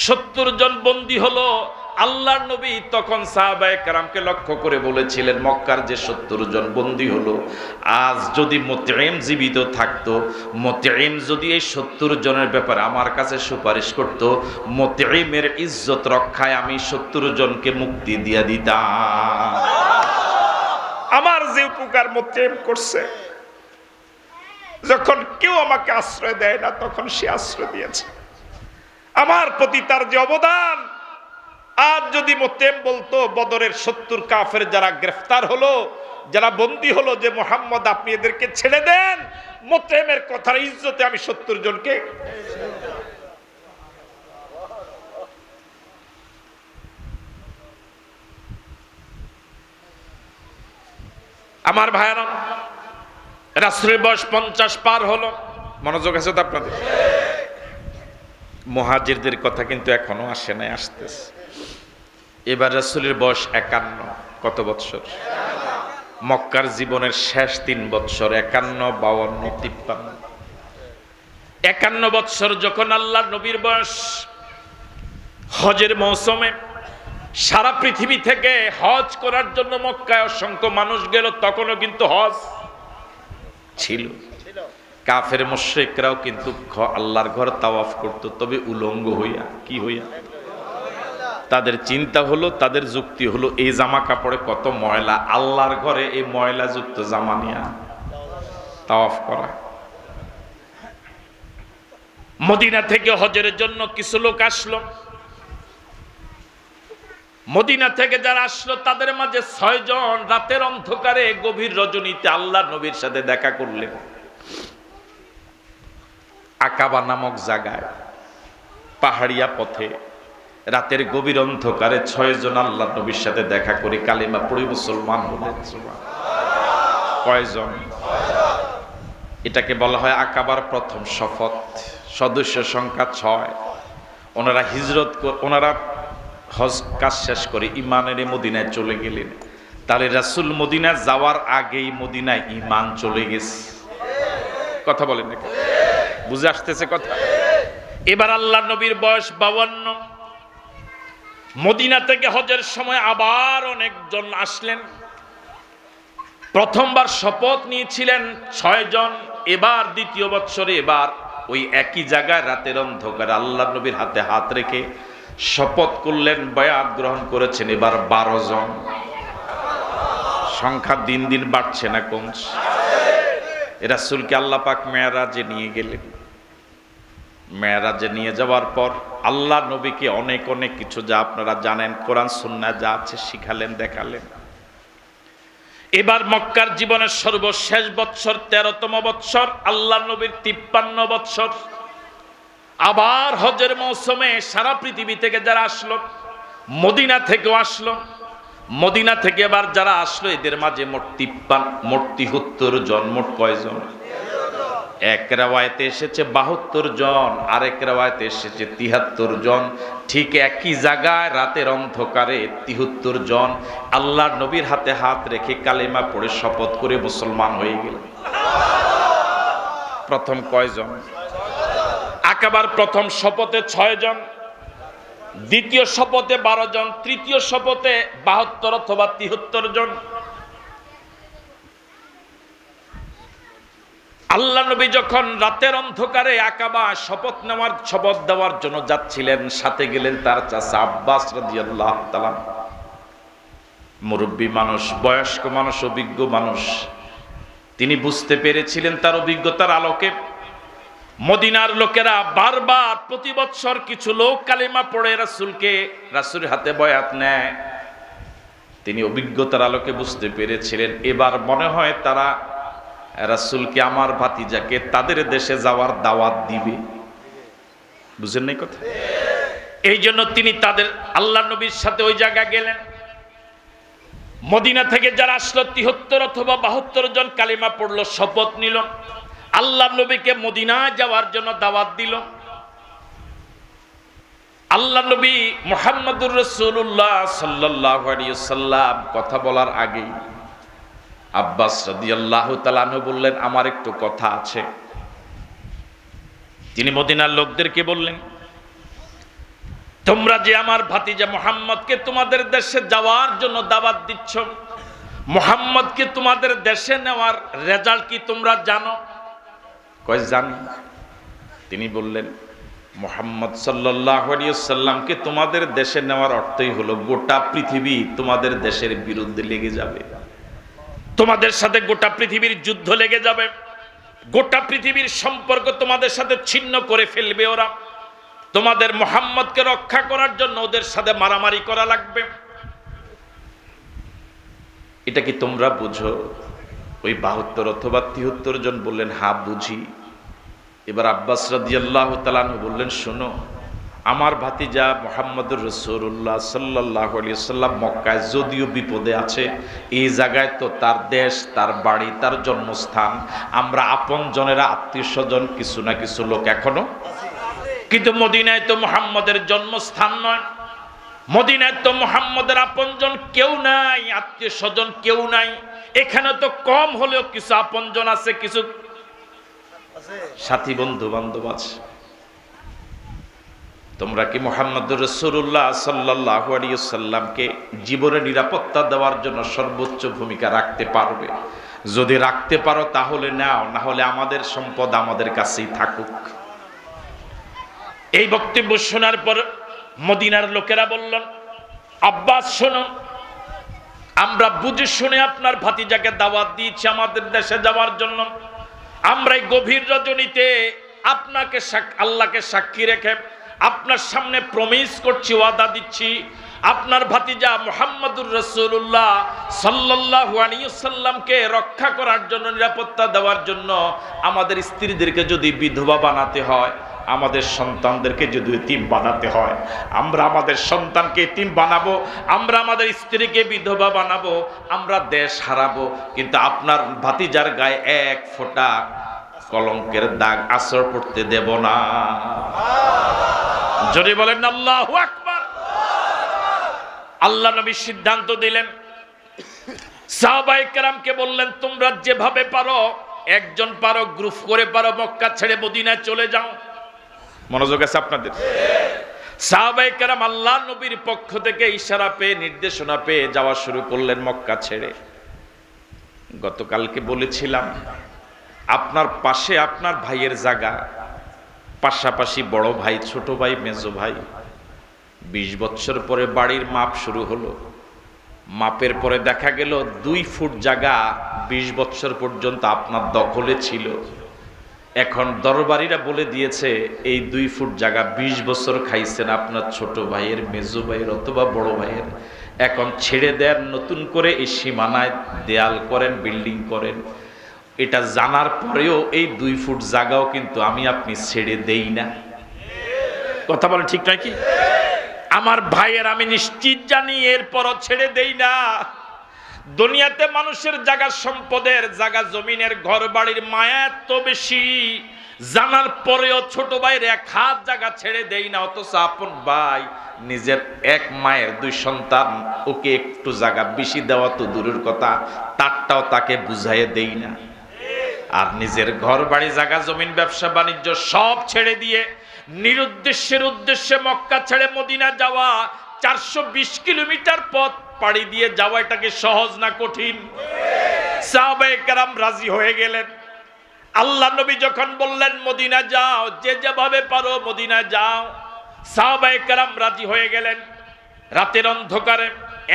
৭০ জন বন্দী হলো। আল্লাহর নবী তখন সাহাবায়ে কেরামকে লক্ষ্য করে বলেছিলেন, মক্কার যে ৭০ জন বন্দী হলো, আজ যদি মুতঈম জীবিত থাকতো, মুতঈম যদি এই ৭০ জনের ব্যাপারে আমার কাছে সুপারিশ করত, মুতঈমের ইজ্জত রক্ষায় আমি ৭০ জনকে মুক্তি দিয়ে দিতাম। আমার যে উপকার মুতঈম করছে, যখন কেউ আমাকে আশ্রয় দেয় না, তখন সে আশ্রয় দিয়েছে। আমার প্রতি তার যে অবদান, আজ যদি মুতঈম বলতো বদরের ৭০ কাফের যারা গ্রেফতার হলো, যারা বন্দী হলো, যে মুহাম্মদ আপনি এদেরকে ছেড়ে দেন, মুতঈমের কথার ইজ্জতে আমি ৭০ জনকে। আমার ভাইয়েরা, রাসূলের বয়স ৫০ পার হলো। মনোযোগ আছে তো আপনাদের? মুহাজিরদের কথা কিন্তু এখনো আসে নাই, আসতেছে। এবার রাসূলের বয়স ৫১। কত বৎসর? মক্কার জীবনের শেষ ৩ বৎসর, ৫১, ৫২, ৫৩। ৫১ বৎসর যখন আল্লাহ নবীর বয়স, হজের মৌসুমে সারা পৃথিবী থেকে হজ করার জন্য মক্কায় অসংখ্য মানুষ গেল। তখনও কিন্তু হজ ছিল। কাফের মুশরিকরাও কিন্তু আল্লাহর ঘর তাওয়াফ করত, তবে উলঙ্গ হইয়া। কি হইয়া? তাদের চিন্তা হলো, তাদের যুক্তি হলো, এই জামা কাপড়ে কত ময়লা, আল্লাহর ঘরে এই ময়লা যুক্ত জামা নিয়া তাওয়াফ করা। মদিনা থেকে হজের জন্য কিছু লোক আসলো। মদিনা থেকে যারা আসলো, তাদের মাঝে ৬ জন রাতের অন্ধকারে গভীর রজনীতে আল্লাহর নবীর সাথে দেখা করলেন। আকাবা নামক জায়গায়, পাহাড়িয়া পথে রাতের গভীর অন্ধকারে 6 জন আল্লাহ নবীর সাথে দেখা করে কালিমা পড়ে মুসলমান হলেন। কয়জন? এটাকে বলা হয় আকাবার প্রথম শপথ। সদস্য সংখ্যা 6। ওনারা হজ কাজ শেষ করে ইমানের মদিনায় চলে গেলেন। তাহলে রাসূল মদিনায় যাওয়ার আগেই মদিনায় ইমান চলে গেছে। কথা বলেন না? বুঝে আসতেছে কথা? এবার আল্লাহ নবীর বয়স 52। মদিনা থেকে হজের সময় আবার অনেকজন আসলেন। প্রথমবার শপথ নিয়েছিলেন 6 জন। এবার দ্বিতীয় বৎসরে এবার ওই একই জায়গায় রাতের অন্ধকারে আল্লাহ নবীর হাতে হাত রেখে শপথ করলেন, বায়াত গ্রহণ করেছেন। এবার 12 জন। সংখ্যা দিন দিন বাড়ছে না কমছে? রাসূলকে আল্লাহ পাক মেরাজে নিয়ে গেলেন। মেরাজে নিয়ে যাওয়ার পর আল্লাহ নবীকে অনেক অনেক কিছু, যা আপনারা জানেন কোরআন সুন্নাহ যা আছে, শিখালেন, দেখালেন। এবার মক্কার জীবনের সর্বশেষ বৎসর, 13তম বৎসর, আল্লাহ নবীর 53 বৎসর। আবার হজের মৌসুমে সারা পৃথিবী থেকে যারা আসলো, মদিনা থেকেও আসলো। মদিনা থেকে এবার যারা আসলো এদের মাঝে মোট 73 জন। মোট কয়জন? এক রাওয়ায়াতে এসেছে 72 জন, আরেক রাওয়ায়াতে এসেছে 73 জন। ঠিক একই জায়গায় রাতের অন্ধকারে 73 জন আল্লাহর নবীর হাতে হাত রেখে কালেমা পড়ে শপথ করে মুসলমান হয়ে গেল। প্রথম কয়জন? আকাবার প্রথম শপথে 6 জন, দ্বিতীয় শপথে 12 জন, তৃতীয় শপথে 72 অথবা 73 জন। আল্লাহ নবী যখন রাতের অন্ধকারে আকাবা শপথ দেওয়ার জন্য যাচ্ছিলেন, সাথে গেলেন তার চাচা আব্বাস রাদিয়াল্লাহু তাআলা। মুরব্বী মানুষ, বয়স্ক মানুষ, অভিজ্ঞ মানুষ। তিনি বুঝতে পেরেছিলেন তার অভিজ্ঞতার আলোকে মদিনার লোকেরা বারবার প্রতি বৎসর কিছু লোক কালিমা পড়ে রাসূলের হাতে বয়াত নেয়। তিনি অভিজ্ঞতার আলোকে বুঝতে পেরেছিলেন এবার মনে হয় তারা রাসূলকে, আমার ভাতিজাকে তাদের দেশে যাওয়ার দাওয়াত দিবে। বুঝেন নাই কথা? এই জন্য তিনি তাদের আল্লাহ নবীর সাথে ওই জায়গা গেলেন। মদিনা থেকে যারা আসলো 73 অথবা 72 জন কালিমা পড়লো, শপথ নিল, আল্লাহ নবীকে মদিনায় যাওয়ার জন্য দাওয়াত দিল। আল্লাহ নবী মুহাম্মদুর রাসূলুল্লাহ সাল্লাল্লাহু আলাইহি ওয়াসাল্লাম কথা বলার আগেই আব্বাস রাদিয়াল্লাহু তাআলা আনহু বললেন, আমার একটু কথা আছে। তিনি মদিনার লোকদেরকে বললেন, তোমরা যে আমার ভাতিজা মুহাম্মদকে তোমাদের দেশে যাওয়ার জন্য দাওয়াত দিচ্ছ, মুহাম্মদকে তোমাদের দেশে নেওয়ার রেজাল্ট কি তোমরা জানো? কয় জানি। তিনি বললেন, মুহাম্মদ সাল্লাল্লাহু আলাইহি ওয়াসাল্লামকে তোমাদের দেশে নেওয়ার অর্থই হলো গোটা পৃথিবী তোমাদের দেশের বিরুদ্ধে লেগে যাবে, তোমাদের সাথে গোটা পৃথিবীর যুদ্ধ লেগে যাবে, গোটা পৃথিবীর সম্পর্ক তোমাদের সাথে ছিন্ন করে ফেলবে ওরা। তোমাদের মুহাম্মদকে রক্ষা করার জন্য ওদের সাথে মারামারি করা লাগবে। এটা কি তোমরা বুঝো? ওই 72 অথবা 73 জন বললেন, হ্যাঁ বুঝি। এবার আব্বাস রাদিয়াল্লাহু তাআলা আনহু বললেন, শোনো, আমার ভাতিজা মুহাম্মদুর রাসূলুল্লাহ সাল্লাল্লাহু আলাইহি ওয়াসাল্লাম মক্কায় যদিও বিপদে আছে, এই জায়গায় তো তার দেশ, তার বাড়ি, তার জন্মস্থান। আমরা আপনজনেরা, আত্মীয় স্বজন কিছু না কিছু লোক এখনো, কিন্তু মদিনায় তো মুহাম্মদের জন্মস্থান নয়। মদিনায় তো মুহাম্মদের আপনজন কেউ নাই, আত্মীয় স্বজন কেউ নাই। এখানে তো কম হলেও কিছু আপনজন আছে, কিছু সাথী বন্ধু বান্ধব আছে। তোমরা কি মুহাম্মদুর রাসূলুল্লাহ সাল্লাল্লাহু আলাইহি ওয়াসাল্লামকে জীবনের নিরাপত্তা দেওয়ার জন্য সর্বোচ্চ ভূমিকা রাখতে পারবে? যদি রাখতে পারো তাহলে নাও, না হলে আমাদের সম্পদ আমাদের কাছেই থাকুক। এই বক্তব্য শোনার পর মদিনার লোকেরা বললেন, আব্বাস শোনো, আমরা বুঝে শুনে আপনার ভাতিজাকে দাওয়াত দিয়েছি আমাদের দেশে যাওয়ার জন্য। আমরা এই গভীর রজনীতে আপনাকে আল্লাহকে সাক্ষী রেখে আপনার সামনে প্রমিস করছি, ওয়াদা দিচ্ছি, আপনার ভাতিজা মুহাম্মদুর রাসূলুল্লাহ সাল্লাল্লাহু আলাইহি ওয়াসাল্লামকে রক্ষা করার জন্য, নিরাপত্তা দেওয়ার জন্য আমাদের স্ত্রীদেরকে যদি বিধবা বানাতে হয়, আমাদের সন্তানদেরকে যদি এতিম বানাতে হয়, আমরা আমাদের সন্তানকে এতিম বানাবো, আমরা আমাদের স্ত্রীকে বিধবা বানাবো, আমরা দেশ হারাবো, কিন্তু আপনার ভাতিজার গায়ে এক ফোঁটা কলঙ্কের দাগ আসর পড়তে দেব না। যদি বলেন আল্লাহু আকবার। আল্লাহ নবী সিদ্ধান্ত দিলেন, সাহাবায়ে কেরামকে বললেন, তোমরা যেভাবে পারো, একজন পারো, গ্রুপ করে পারো, মক্কা ছেড়ে মদিনায় চলে যাও। মনোযোগ আছে আপনাদের? সাহাবায়ে কেরাম আল্লাহ নবীর পক্ষ থেকে ইশারা পেয়ে, নির্দেশনা পেয়ে যাওয়া শুরু করলেন মক্কা ছেড়ে। গতকালকে বলেছিলাম, আপনার পাশে আপনার ভাইয়ের জায়গা, পাশাপাশি বড় ভাই, ছোট ভাই, মেজো ভাই। 20 বছর পরে বাড়ির মাপ শুরু হলো। মাপের পরে দেখা গেল 2 ফুট জায়গা 20 বছর পর্যন্ত আপনার দখলে ছিল। এখন দরবারিরা বলে দিয়েছে, এই 2 ফুট জায়গা 20 বছর খাইছেন আপনার ছোট ভাইয়ের, মেজো ভাইয়ের অথবা বড় ভাইয়ের, এখন ছেড়ে দেন, নতুন করে এই সীমানায় দেয়াল করেন, বিল্ডিং করেন। এটা জানার পরেও এই 2 ফুট জায়গাও কিন্তু আমি আপনি ছেড়ে দেই না। কথা বলেন ঠিক নয় কি? আমার ভাইয়ের আমি নিশ্চিত জানি, এরপরও ছেড়ে দেই না। দুনিয়াতে মানুষের জায়গা, সম্পদের জায়গা, জমিনের ঘর বাড়ির মায়া এত বেশি, জানার পরেও ছোট ভাইয়ের 1 হাত জায়গা ছেড়ে দেই না। অথচ আপন ভাই, নিজের 1 মায়ের 2 সন্তান, ওকে একটু জায়গা বেশি দেওয়া তো দূরের কথা, তারটাও তাকে বুঝাইয়ে দেই না। আর নিজের ঘর বাড়ি, জায়গা জমিন, ব্যবসা বাণিজ্য সব ছেড়ে দিয়ে নিরুদ্দেশ্যের উদ্দেশ্যে মক্কা ছেড়ে মদিনা যাওয়া, 420 কিলোমিটার পথ পাড়ি দিয়ে যাওয়া, এটাকে সহজ না কঠিন? সাহাবায়ে কেরাম রাজি হয়ে গেলেন। আল্লাহ নবী যখন বললেন মদিনা যাও, যে যেভাবে পারো মদিনা যাও, সাহাবায়ে কেরাম রাজি হয়ে গেলেন। রাতের অন্ধকারে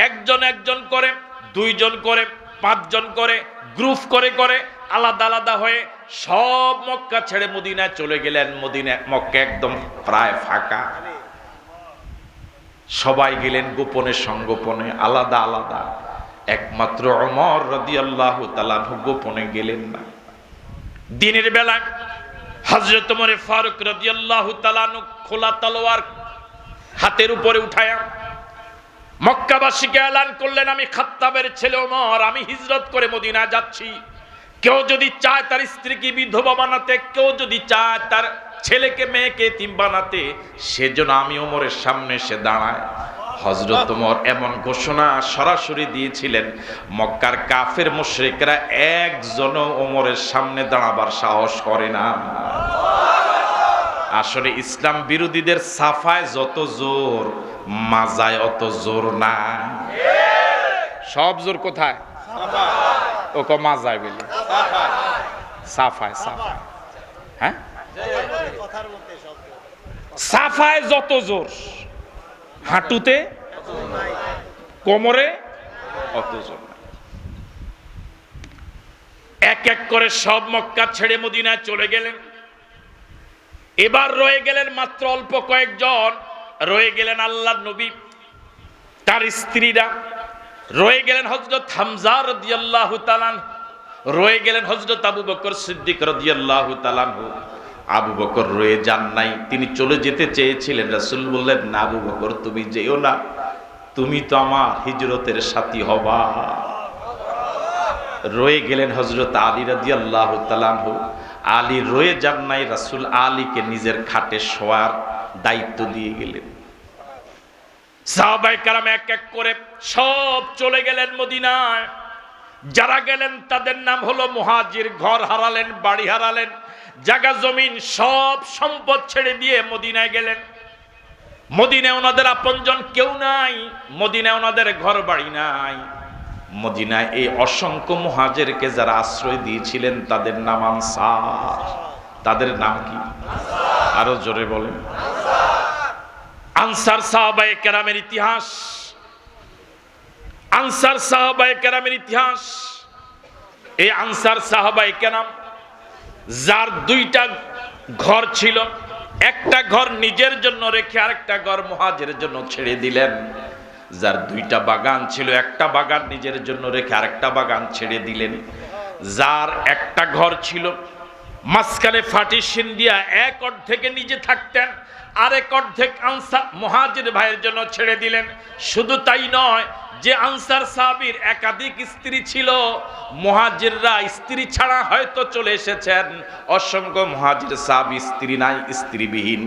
একজন একজন করে, 2 জন করে, 5 জন করে, গ্রুপ করে করে আলাদা আলাদা হয়ে সব মক্কা ছেড়ে মদিনায় চলে গেলেন। মক্কা একদম প্রায় ফাঁকা। সবাই গেলেন গোপনে সংগোপনে, আলাদা আলাদা। একমাত্র ওমর রাদিয়াল্লাহু তাআলা গোপনে গেলেন না। দিনের বেলায় হযরত ওমর ফারুক রাদিয়াল্লাহু তাআলা খোলা তলোয়ার হাতের উপরে উঠায়া মক্কাবাসীকে এলান করলেন, আমি খাত্তাবের ছেলে ওমর, আমি হিজরত করে মদিনা যাচ্ছি। কেউ যদি চায় তার স্ত্রীকে বিধবা বানাতে, কেউ যদি চায় তার ছেলেকে মেয়েকে এতিম বানাতে, সেজন্য আমি ওমরের সামনে এসে দাঁড়ায়। হযরত ওমর এমন ঘোষণা সরাসরি দিয়েছিলেন, মক্কার কাফের মুশরিকরা একজনও ওমরের সামনে দাঁড়াবার সাহস করে না। আসলে ইসলাম বিরোধীদের সাফায় যত জোর, মাজায় অত জোর না। সব জোর কোথায়? ও ক মাজায় বলি, সাফায়। সাফায়, হ্যাঁ, সাফায় যত জোর, হাঁটুতে, কোমরে অত জোর না। এক এক করে সব মক্কা ছেড়ে মদিনায় চলে গেলেন। এবার রয়ে গেলেন মাত্র অল্প কয়েকজন। রয়ে গেলেন আল্লাহর নবী, তার স্ত্রীরা, রয়ে গেলেন হযরত হামজা রাদিয়াল্লাহু তাআলা, রয়ে গেলেন হযরত আবু বকর সিদ্দিক রাদিয়াল্লাহু তাআলা। আবু বকর রয়ে যান নাই, তিনি চলে যেতে চেয়েছিলেন। রাসূল বললেন, না আবু বকর, তুমি যেও না, তুমি তো আমার হিজরতের সাথী হবা। রয়ে গেলেন হযরত আলী রাদিয়াল্লাহু তাআলা। আলী রয়ে যান নাই, রাসূল আলীকে নিজের খাটে শোয়ার দায়িত্ব দিয়ে গেলেন। সাহাবায়ে কেরাম এক এক করে সব চলে গেলেন মদিনায়। যারা গেলেন তাদের নাম হলো মুহাজির। ঘর হারালেন, বাড়ি হারালেন, জায়গা জমিন সব সম্পদ ছেড়ে দিয়ে মদিনায় গেলেন। মদিনায় ওনাদের আপনজন কেউ নাই, মদিনায় ওনাদের ঘর বাড়ি নাই। মদিনায় এই অসংখ্য মুহাজিরকে যারা আশ্রয় দিয়েছিলেন তাদের নাম আনসার। তাদের নাম কি? আরো জোরে বলেন। আনসার সাহাবায়ে কেরামের ইতিহাস, আনসার সাহাবায়ে কেরামের ইতিহাস। এই আনসার সাহাবায়ে কেরাম, যার 2টা ঘর ছিল, একটা ঘর নিজের জন্য রেখে আরেকটা ঘর মুহাজিরের জন্য ছেড়ে দিলেন। যার 2টা বাগান ছিল, একটা বাগান নিজের জন্য রেখে আরেকটা বাগান ছেড়ে দিলেন। যার একটা ঘর ছিল, মাঝখানে পার্টিশন দিয়া এক অর্ধেকে নিজে থাকতেন, আরেক অর্ধেক আনসার মুহাজির ভাইয়ের জন্য ছেড়ে দিলেন। শুধু তাই নয়, যে আনসার সাহাবীর একাধিক স্ত্রী ছিল, মুহাজিররা স্ত্রী ছাড়া হয়তো চলে এসেছেন। অসংখ্য মুহাজির সাহাবী স্ত্রী নাই, স্ত্রীবিহীন।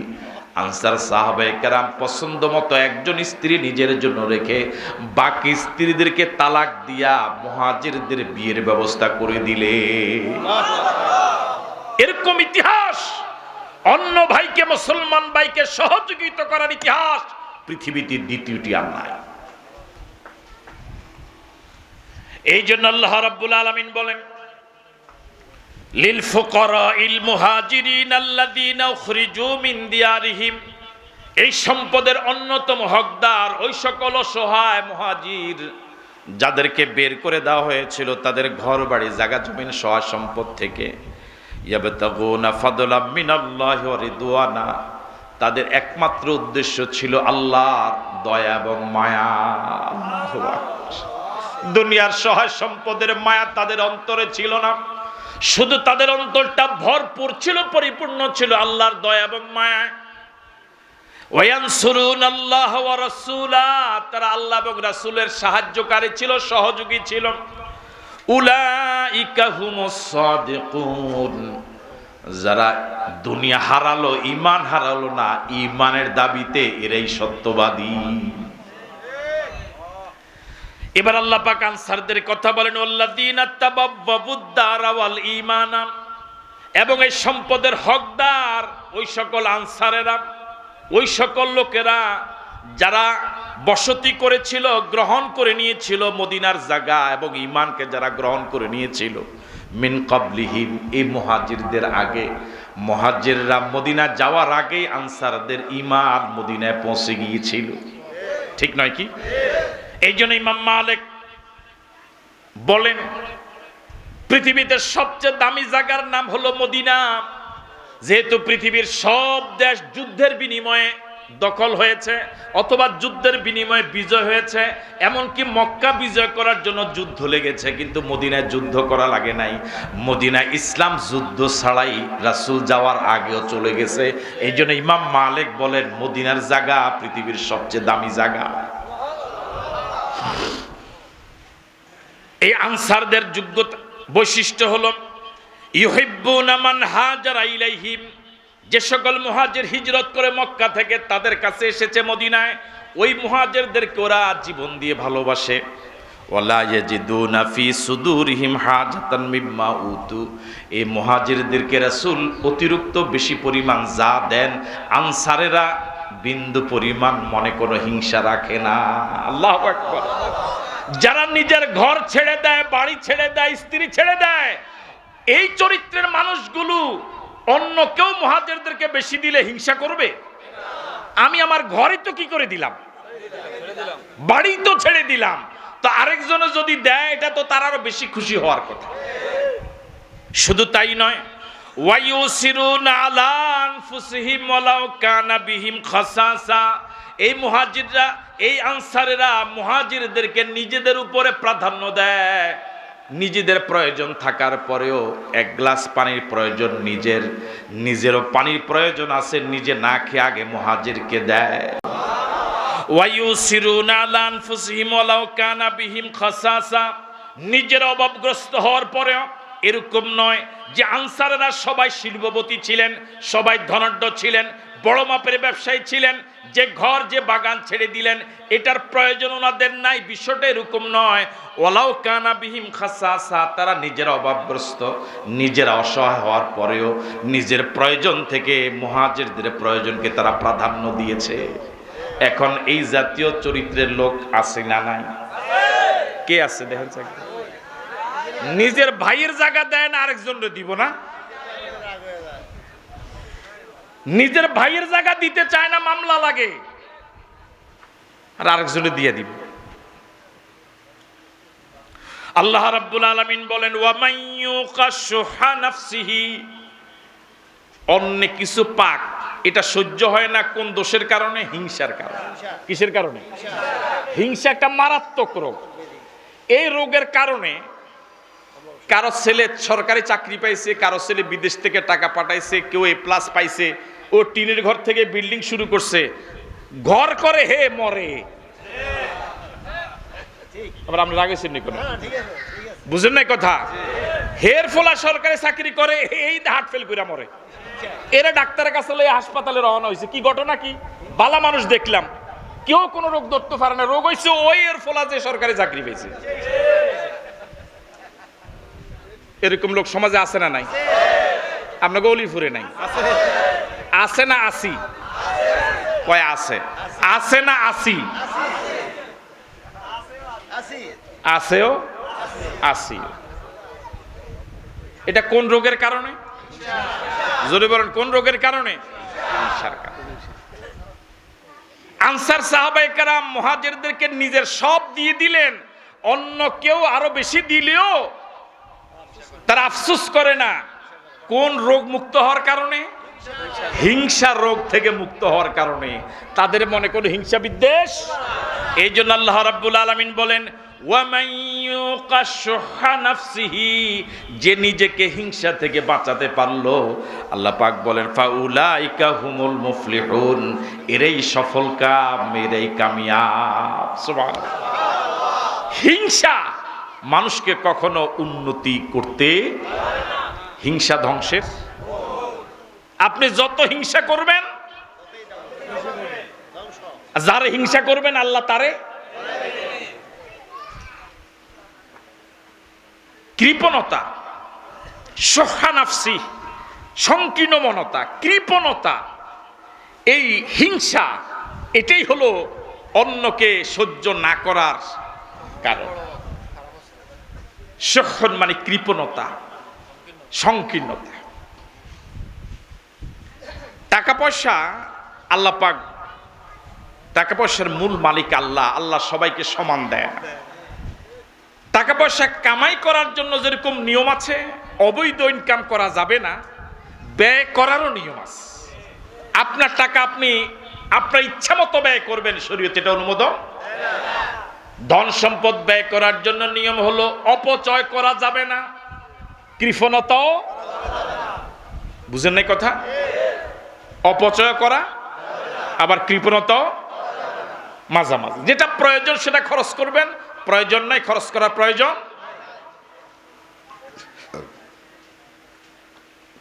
আনসার সাহাবায়ে কেরাম পছন্দ মতো একজন স্ত্রী নিজের জন্য রেখে বাকি স্ত্রীদেরকে তালাক দিয়া মুহাজিরদের বিয়ের ব্যবস্থা করে দিলে। এরকম ইতিহাস, অন্য ভাইকে মুসলমান ভাইকে সহযোগিতা করার ইতিহাস পৃথিবীতে দ্বিতীয়টি আর নাই। এই জন্য আল্লাহ রাব্বুল আলামিন বলেন, লিল ফুকারাইল মুহাজিরিন আল্লাযীনা উখরিজু মিন দিয়ারিহিম, এই সম্পদের অন্যতম হকদার ওই সকল অসহায় মুহাজির যাদেরকে বের করে দেওয়া হয়েছিল তাদের ঘর বাড়ি জায়গা জমিন সহায় সম্পদ থেকে। ইয়াবতাগুনা ফাদলাম মিনাল্লাহি ওয়া রিদওয়ানা, তাদের একমাত্র উদ্দেশ্য ছিল আল্লাহর দয়া এবং মায়া। আল্লাহু আকবার। দুনিয়ার সহায় সম্পদের মায়া তাদের অন্তরে ছিল না, শুধু তাদের অন্তরটা ভরপুর ছিল, পরিপূর্ণ ছিল আল্লাহর দয়া এবং মায়া। ওয়ায়ানসুরুনাল্লাহ ওয়া রাসূলা, তারা আল্লাহ এবং রাসূলের সাহায্যকারী ছিল, সহযোগী ছিল। উলাইকা হুমুস সাদিকুন, যারা দুনিয়া হারালো, ঈমান হারালো না, ঈমানের দাবিতে এরাই সত্যবাদী। এবার আল্লাহ পাক আনসারদের কথা বলেন, ওয়াল্লাযীনা তাবাব্বাউদ দারা ওয়াল ঈমানা, এবং এই সম্পদের হকদার ওই সকল আনসারেরা, ওই সকল লোকেরা যারা বসতি করেছিল, গ্রহণ করে নিয়েছিল মদিনার জায়গা, এবং ঈমানকে যারা গ্রহণ করে নিয়েছিল মিন ক্বাবলিহিম, এই মুহাজিরদের আগে। মুহাজিররা মদিনা যাওয়ার আগেই আনসারদের ঈমান মদিনায় পৌঁছে গিয়েছিল, ঠিক নয় কি? এই জন্য ইমাম মালিক বলেন, পৃথিবীতে সবচেয়ে দামি জায়গার নাম হলো মদিনা। যেহেতু পৃথিবীর সব দেশ যুদ্ধের বিনিময়ে দখল হয়েছে অথবা যুদ্ধের বিনিময়ে বিজয় হয়েছে, এমনকি মক্কা বিজয় করার জন্য যুদ্ধ লেগেছে, কিন্তু মদিনায় যুদ্ধ করা লাগে নাই। মদিনায় ইসলাম যুদ্ধ ছাড়াই রাসূল যাওয়ার আগেও চলে গেছে। এই জন্য ইমাম মালিক বলেন, মদিনার জায়গা পৃথিবীর সবচেয়ে দামি জায়গা। এই আনসারদের যোগ্যতা বৈশিষ্ট্য হলো, ইউহিব্বুনা মান হাজারা ইলাইহিম, যে সকল মুহাজির হিজরত করে মক্কা থেকে তাদের কাছে এসেছে মদিনায়, ওই মুহাজিরদেরকে ওরা জীবন দিয়ে ভালোবাসে। ওয়ালা ইয়াজিদুনা ফি সুদুরিহিম হাজাতান মিম্মা উতু, এই মুহাজিরদেরকে রাসূল অতিরিক্ত বেশি পরিমাণ যা দেন, আনসারেরা বিন্দু পরিমাণ মনে কোনো হিংসা রাখে না। আল্লাহু আকবার। যারা নিজের ঘর ছেড়ে দেয়, বাড়ি ছেড়ে দেয়, স্ত্রী ছেড়ে দেয়, এই চরিত্রের মানুষগুলো অন্য কেউ মুহাজিরদেরকে বেশি দিলে হিংসা করবে? আমি আমার ঘরে তো কি করে দিলাম, বাড়ি তো ছেড়ে দিলাম, তো আরেকজনে যদি দেয় এটা তো তার আরো বেশি খুশি হওয়ার কথা। শুধু তাই নয়, ওয়ায়ুসিরুনা আলা আনফুসিহিম ওয়ালাউ কানা বিহিম খাসাসা, এই মুহাজিররা, এই আনসারেরা মুহাজিরদেরকে নিজেদের উপরে প্রাধান্য দেয়। নিজেদের প্রয়োজন থাকার পরেও এক গ্লাস পানির প্রয়োজন, নিজেরও পানির প্রয়োজন আছে, নিজে না খেয়ে আগে মুহাজিরকে দেয়। ওয়ায়ুসিরুনা আলা আনফুসিহিম ওয়ালাউ কানা বিহিম খাসাসা, নিজের অভাবগ্রস্ত হওয়ার পরেও এরকম নয় যে আনসারেরা সবাই শিল্পপতি ছিলেন, সবাই ধনাঢ্য ছিলেন, বড় মাপের ব্যবসায়ী ছিলেন, যে ঘর যে বাগান ছেড়ে দিলেন এটার প্রয়োজন ওনাদের নাই, বিষয়টা এরকম নয়। ওয়ালাউ কানা বিহিম খাসাসা, তারা নিজেরা অভাবগ্রস্ত, নিজেরা অসহায় হওয়ার পরেও নিজের প্রয়োজন থেকে মুহাজিরদের প্রয়োজনকে তারা প্রাধান্য দিয়েছে। এখন এই জাতীয় চরিত্রের লোক আছে না নাই? কে আছে দেখেন? নিজের ভাইয়ের জায়গা দেয় না, আরেকজনকে দিব না। নিজের ভাইয়ের জায়গা দিতে চায় না, মামলা লাগে, আর আরেকজনে দিয়ে দিব। আল্লাহ রাব্বুল আলামিন বলেন, ওয়া মাইয়ুকা শুহা নাফসিহি, অন্য কিছু পাক এটা সহ্য হয় না কোন দোষের কারণে? হিংসার কারণে। কিসের কারণে? হিংসা একটা মারাত্মক রোগ। এই রোগের কারণে কারো ছেলে সরকারি চাকরি পাইছে, কারো ছেলে বিদেশ থেকে টাকা পাঠাইছে, কেউ A+ পাইছে, ও টিনের ঘর থেকে বিল্ডিং শুরু করছে, ঘর করে হে মরে। আবার আমরা রাগেছেন নি কোনো, বুঝেন নাই কথা? হের ফলা সরকারি চাকরি করে, এই হার্ট ফেল করে মরে। এরা ডাক্তারের কাছে লয়ে হাসপাতালে রওনা হয়েছে, কি ঘটনা কি? বালা মানুষ দেখলাম, কেউ কোনো রোগ ধরতে পারে না, রোগ হয়েছে ওই এর ফলা যে সরকারি চাকরি পেয়েছে। এরকম লোক সমাজে আছে না নাই? আপনাকে অলিপুরে নাই? আছে না আসি? কয় আছে? আছে না আসি? আছেও আসি। এটা কোন রোগের কারণে? জোরে বলেন, কোন রোগের কারণে? হিংসার কারণে। আনসার সাহাবায়ে কেরাম মুহাজিরদেরকে নিজের সব দিয়ে দিলেন, অন্য কেউ আরো বেশি দিলেও তারা আফসোস করে না। কোন রোগ মুক্ত হওয়ার কারণে? হিংসা রোগ থেকে মুক্ত হওয়ার কারণে। তাদের মনে কোনো হিংসা বিদ্বেষ। এই জন্য আল্লাহ রাব্বুল আলামিন বলেন, ওয়ামান ইউকা শুহা নাফসিহি, যে নিজেকে হিংসা থেকে বাঁচাতে পারলো, আল্লাহ পাক বলেন ফাউলাইকা হুমুল মুফলিহুন, এরাই সফল কাম, এরাই কামিয়াব। সুবহানাল্লাহ। হিংসা মানুষকে কখনো উন্নতি করতে, হিংসা ধ্বংসের। আপনি যত হিংসা করবেন, যারে হিংসা করবেন আল্লাহ তারে। কৃপণতা, শুহা নাফসি, সংকীর্ণ মনতা, কৃপণতা, এই হিংসা, এটাই হলো অন্যকে সহ্য না করার কারণ। শুহন মানে কৃপণতা, সংকীর্ণতা। টাকা পয়সা আল্লাহ পাক, টাকা পয়সার মূল মালিক আল্লাহ। আল্লাহ সবাইকে সমান দেয় না। টাকা পয়সা কামাই করার জন্য যেরকম নিয়ম আছে, অবৈধ ইনকাম করা যাবে না, ব্যয় করারও নিয়ম আছে। আপনার টাকা আপনি আপনার ইচ্ছা মতো ব্যয় করবেন, শরীয়তে এটা অনুমোদন। ধন সম্পদ ব্যয় করার জন্য নিয়ম হলো অপচয় করা যাবে না, কৃপণতাও। বুঝেন নাই কথা? অপচয় করা, আবার কৃপণতাও মাঝামাঝি। যেটা প্রয়োজন সেটা খরচ করবেন, প্রয়োজন নাই খরচ করার প্রয়োজন।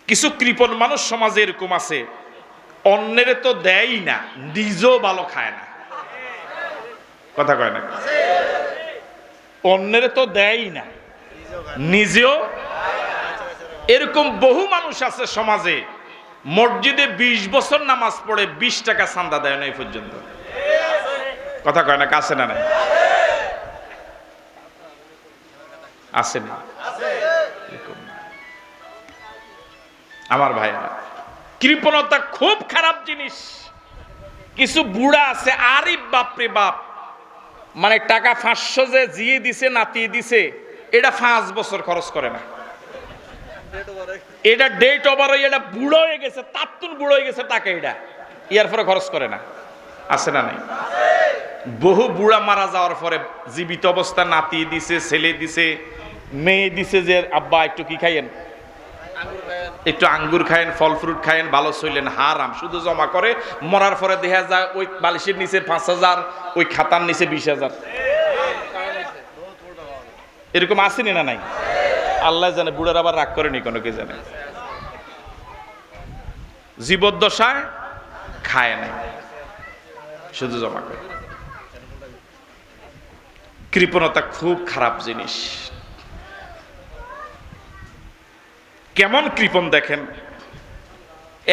কিছু কৃপণ মানুষ সমাজে এরকম আছে, অন্যের তো দেয়ই না, নিজেও ভালো খায় না। কথা কয় না? অন্যের তো দেয়ই না, নিজেও। এরকম বহু মানুষ আছে সমাজে, মসজিদে 20 বছর নামাজ পড়ে 20 টাকা চাঁদা দেয় না এই পর্যন্ত। কথা কয় না? কাছে না নাই? আছে না? আমার ভাইরা, কৃপণতা খুব খারাপ জিনিস। কিছু বুড়া আছে, আরে বাপরে বাপ, মানে টাকা 500 যে জিয়ে দিছে, নাতিয়ে দিছে, এটা 5 বছর খরচ করে না। এটা ডেট ওভার হয়ে, এটা বুড়ো হয়ে গেছে, তাত্তুন বুড়ো হয়ে গেছে টাকা, এটা ইয়ার পরে খরচ করে না। আছে না নাই? বহু বুড়া মারা যাওয়ার পরে জীবিত অবস্থা নাতি দিছে, ছেলে দিছে, মেয়ে দিছে, যে আব্বা একটু কি খাইয়েন, একটু আঙ্গুর খায়েন, ফল ফ্রুট খায়েন, ভালো চলেন, হারাম শুধু জমা করে। মরার পরে দেখা যায় ওই বালিশের নিচে 5000, ওই খাতার নিচে 20000। এরকম আসেনি না নাই? আল্লাহ জানে, বুড়ার আবার রাগ করেনি কোনো, কে জানে। জীবদ্দশায় খায় নাই, শুধু জমা করে। কৃপণতা খুব খারাপ জিনিস। কেমন কৃপণ দেখেন,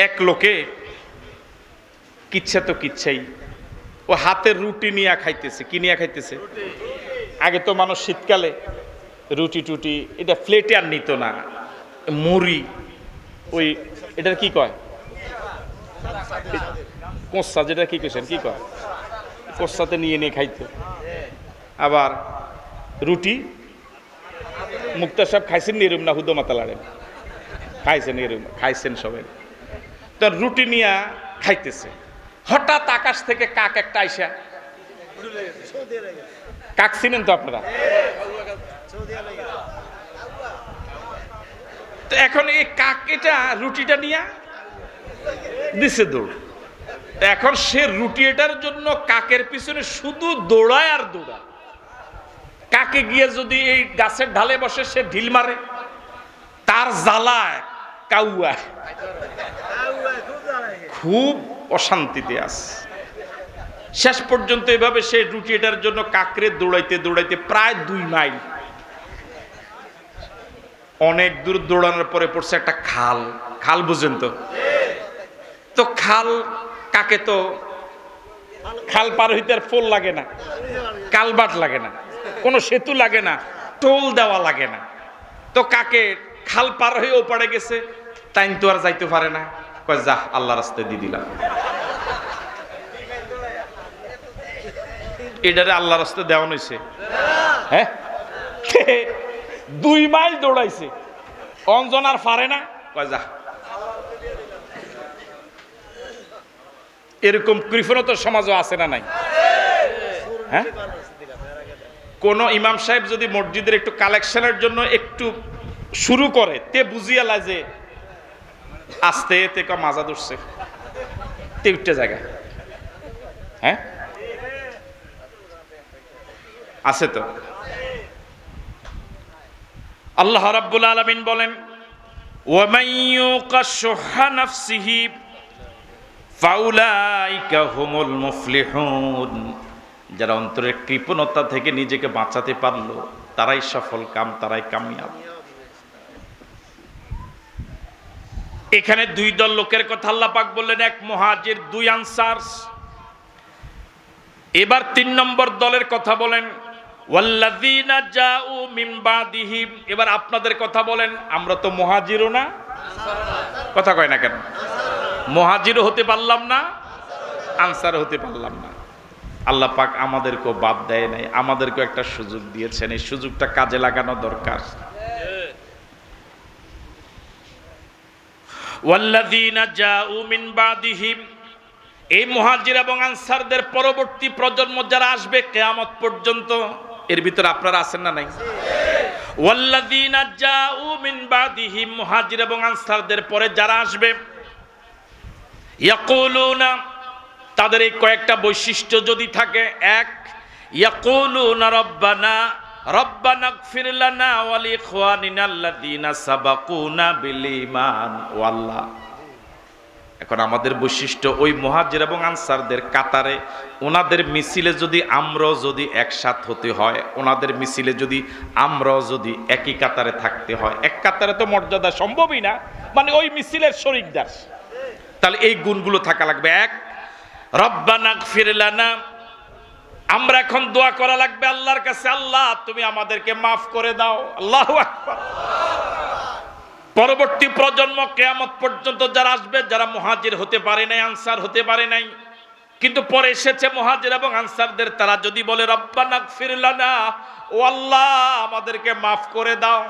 এক লোকে কিচ্ছা তো কিচ্ছাই, ও হাতের রুটি নিয়ে খাইতেছে। কি নিয়ে খাইতেছে? আগে তো মানুষ শীতকালে রুটি টুটি এটা প্লেটে আর নিত না, মুড়ি, ওই এটার কি কয়, কোঁচা, যেটা কি কইছেন, কি কয়, কোঁচাতে নিয়ে নিয়ে খাইতো। আবার রুটি মুক্তা সাহেব খাইছেন নি এরম? না হুদো মাতা লাড়েন? খাইছেন এরম, খাইছেন সবাই। তো রুটি নিয়ে খাইতেছে, হঠাৎ আকাশ থেকে কাক একটা আইসা, কাক চিনেন তো আপনারা? তো এখন এই কাকেটা রুটিটা নিয়ে দিছে দৌড়। এখন সে রুটি এটার জন্য কাকের পিছনে শুধু দৌড়ায় আর দৌড়ায়। কাকে গিয়ে যদি এই গাছের ঢালে বসে সে ঢিল মারে, তার জ্বালায় কাউয়া খুব অশান্তিতে আছে। শেষ পর্যন্ত এভাবে সে রুটি এটার জন্য কাকরে দৌড়াইতে দৌড়াইতে প্রায় 2 মাইল অনেক দূর দৌড়ানোর পরে পড়ছে একটা খাল। খাল বুঝেন তো? তো খাল, কাকে তো খাল পার হইতে আর পোল লাগে না, কালবাট লাগে না, কোনো সেতু লাগে না, টোল দেওয়া লাগে না। তো কাকে খাল পার হয়ে ওপারে গেছে, তাই তো আর যাইতে পারে না, কয় যা আল্লাহ রাস্তায় দিয়ে দিলাম। এটারে আল্লাহ রাস্তায় দেওয়া হয়েছে? হ্যাঁ, 2 মাইল দৌড়াইছে, অঞ্জন আর পারে না, কয় যা। এরকম কৃপণতার সমাজও আছে না নাই? হ্যাঁ, কোন ইমাম সাহেব যদি মসজিদের একটু কালেকশনের জন্য একটু শুরু করে, তে বুঝিয়া লাই যে আস্তে তে মাজা ধরছে, তে উঠতে জায়গা। হ্যাঁ, আছে তো। আল্লাহ রাব্বুল আলামিন বলেন, ওয়ামান ইউকা শুহা নাফসিহি ফাউলাইকা হুমুল মুফলিহুন। যারা অন্তরের কৃপণতা থেকে নিজেকে বাঁচাতে পারলো তারাই সফল কাম, তারাই কামিয়াব। এখানে 2 দল লোকের কথা আল্লাহ পাক বললেন, 1 মুহাজির, 2 আনসার। এবার 3 নম্বর দলের কথা বলেন, ওয়াল্লাযীনা জাউ মিন বাদিহিম। এবার আপনাদের কথা বলেন, আমরা তো মুহাজিরও না, কথা কয় না কেন? মুহাজিরও হতে পারলাম না, আনসার হতে পারলাম না। আল্লাহ পাক আমাদেরকেও বাদ দেয় নাই, আমাদেরকেও একটা সুযোগ দিয়েছেন, এই সুযোগটা কাজে লাগানো দরকার। ওয়াল্লাযীনা জাউ মিন বাদিহিম, এই মুহাজির এবং আনসারদের পরবর্তী প্রজন্ম যারা আসবে কিয়ামত পর্যন্ত, এর ভিতরে আপনারা আছেন না নাই? ওয়াল্লাযীনা জাউ মিন বাদিহিম, মুহাজির এবং আনসারদের পরে যারা আসবে, ইয়াকুলুনা, তাদের এই কয়েকটা বৈশিষ্ট্য যদি থাকে, 1 ইয়াকুলুনা রব্বানা রব্বানা ইগফির লানা ওয়া লিইখওয়ানিনা আল্লাযীনা সাবাকুনা বিল ঈমান। ও আল্লাহ, এখন আমাদের বৈশিষ্ট্য ওই মুহাজির এবং আনসারদের কাতারে, ওনাদের মিছিলে যদি আমরাও যদি একসাথ হতে হয়, ওনাদের মিছিলে যদি আমরাও যদি একই কাতারে থাকতে হয়, এক কাতারে তো মর্যাদা সম্ভবই না, মানে ওই মিছিলের শরীকদার, তাহলে এই গুণগুলো থাকা লাগবে। 1 রব্বানা ইগফির লানা, আমরা এখন দোয়া করা লাগবে আল্লাহর কাছে, আল্লাহ তুমি আমাদেরকে মাফ করে দাও। আল্লাহু আকবার। পরবর্তী প্রজন্ম কিয়ামত পর্যন্ত যারা আসবে, যারা মুহাজির হতে পারে নাই, আনসার হতে পারে নাই, কিন্তু পরে এসেছে মুহাজির এবং আনসারদের, তারা যদি বলে রব্বানা ইগফির লানা, ও আল্লাহ আমাদেরকে মাফ করে দাও,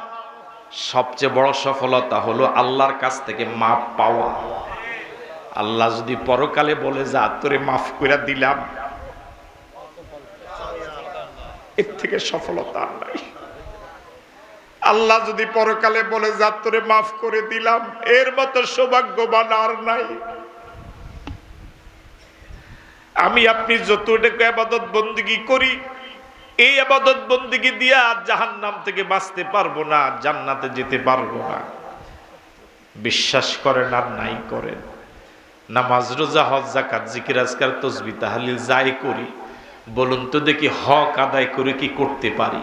সবচেয়ে বড় সফলতা হলো আল্লাহর কাছ থেকে মাফ পাওয়া। আল্লাহ যদি পরকালে বলে যা তোরে মাফ করে দিলাম, এর থেকে সফলতা আর নাই। আল্লাহ যদি পরকালে বলে যা তোরে মাফ করে দিলাম, এর মতো সৌভাগ্যবান আর নাই। আমি আপনি যতটুকু ইবাদত বন্দেগী করি, এই ইবাদত বন্দেগী দিয়া জাহান্নাম থেকে বাঁচতে পারবো না, জান্নাতে যেতে পারবো না। বিশ্বাস করেন আর নাই করেন, নামাজ, রোজা, হজ, যাকাত, জিকির, আজকার, তাসবিহ, তাহলিল যাই করি, বলুন তো দেখি হক আদায় করে কি করতে পারি?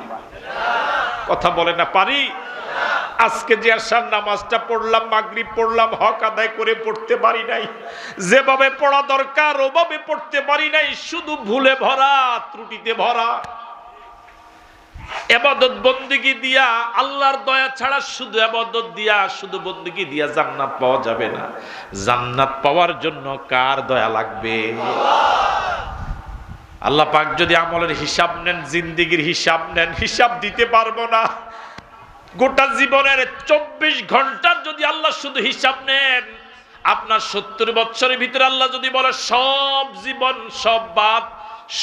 কথা বলে না পারি? আজকে যে আসার নামাজটা পড়লাম, মাগরিব পড়লাম, হক আদায় করে পড়তে পারি নাই, যেভাবে পড়া দরকার ওভাবে পড়তে পারি নাই, শুধু ভুলে ভরা, ত্রুটিতে ভরা। ইবাদত বন্দেগী দিয়া আল্লাহর দয়া ছাড়া, শুধু ইবাদত দিয়া, শুধু বন্দেগী দিয়া জান্নাত পাওয়া যাবে না। জান্নাত পাওয়ার জন্য কার দয়া লাগবে? আল্লাহ পাক যদি আমলের হিসাব নেন, জিন্দেগির হিসাব নেন, হিসাব দিতে পারবো না। গোটা জীবনের 24 ঘন্টার যদি আল্লাহ শুধু হিসাব নেন, আপনার 70 বছরের ভিতরে আল্লাহ যদি বলে সব জীবন সব বাদ,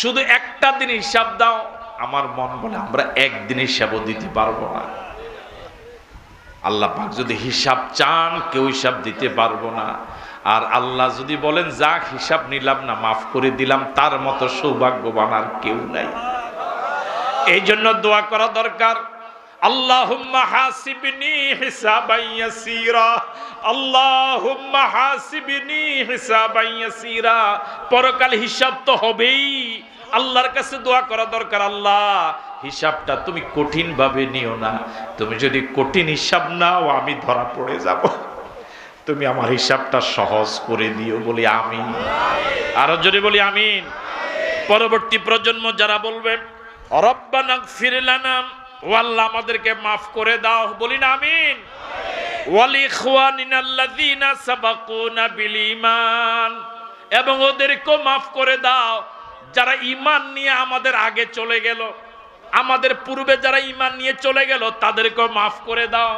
শুধু একটা দিন হিসাব দাও, আমার মন বলে আমরা একদিন হিসাবও দিতে পারবো না। আল্লাহ পাক যদি হিসাব চান কেউ হিসাব দিতে পারবো না, আর আল্লাহ যদি বলেন যাক হিসাব নিলাম না মাফ করে দিলাম, তার মতো সৌভাগ্যবান আর কেউ নাই। এই জন্য দোয়া করা দরকার, আল্লাহুম্মা হাসিবনি হিসাবান ইয়াসীরা, আল্লাহুম্মা হাসিবনি হিসাবান ইয়াসীরা। পরকাল হিসাব তো হবেই, আল্লাহর কাছে দোয়া করা দরকার, আল্লাহ হিসাবটা তুমি কঠিন ভাবে নিও না, তুমি যদি কঠিন হিসাব নাও আমি ধরা পড়ে যাব, তুমি আমার হিসাবটা সহজ করে দিও, বলি আমিন। আরো জোরে বলি আমিন। পরবর্তী প্রজন্ম যারা বলবে রব্বানা গফির লানা, ও আল্লাহ আমাদেরকে মাফ করে দাও, বলি না আমিন। ওয়াল ইখওয়ানিনাল্লাযীনা সাবাকুনা বিল ঈমান, এবং ওদেরকেও মাফ করে দাও যারা ঈমান নিয়ে আমাদের আগে চলে গেল, আমাদের পূর্বে যারা ঈমান নিয়ে চলে গেল তাদেরকেও মাফ করে দাও।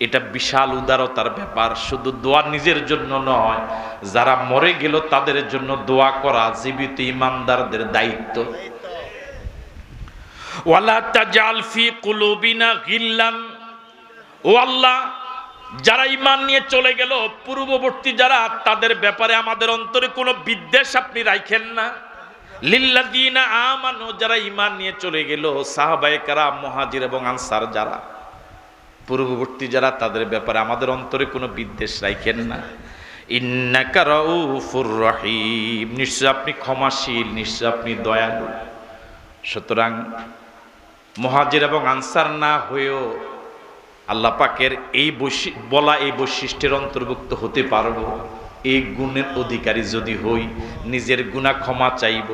এটা বিশাল উদারতার ব্যাপার, শুধু দোয়া নিজের জন্য নয়, যারা মরে গেল তাদের জন্য দোয়া করা জীবিত ঈমানদারদের দায়িত্ব। ওয়ালা তাজাল ফি কুলুবিনা গিল্লান, ও আল্লাহ যারা ঈমান নিয়ে চলে গেল পূর্ববর্তী যারা, তাদের ব্যাপারে আমাদের অন্তরে কোনো বিদ্বেষ আপনি রাখেন না। লিল্লাযীনা আমানু, যারা ঈমান নিয়ে চলে গেল, সাহাবায়ে কেরাম মুহাজির এবং আনসার যারা পূর্ববর্তী যারা, তাদের ব্যাপারে আমাদের অন্তরে কোনো বিদ্বেষ রাখেন না। ইন্নাকা রাউফুর রহিম, নিশ্চয় আপনি ক্ষমাশীল, নিশ্চয় আপনি দয়ালু। সুতরাং মুহাজির এবং আনসার না হয়েও আল্লাহ পাকের এই এই বৈশিষ্ট্যের অন্তর্ভুক্ত হতে পারবো, এই গুণের অধিকারী যদি হই, নিজের গুনাহ ক্ষমা চাইব,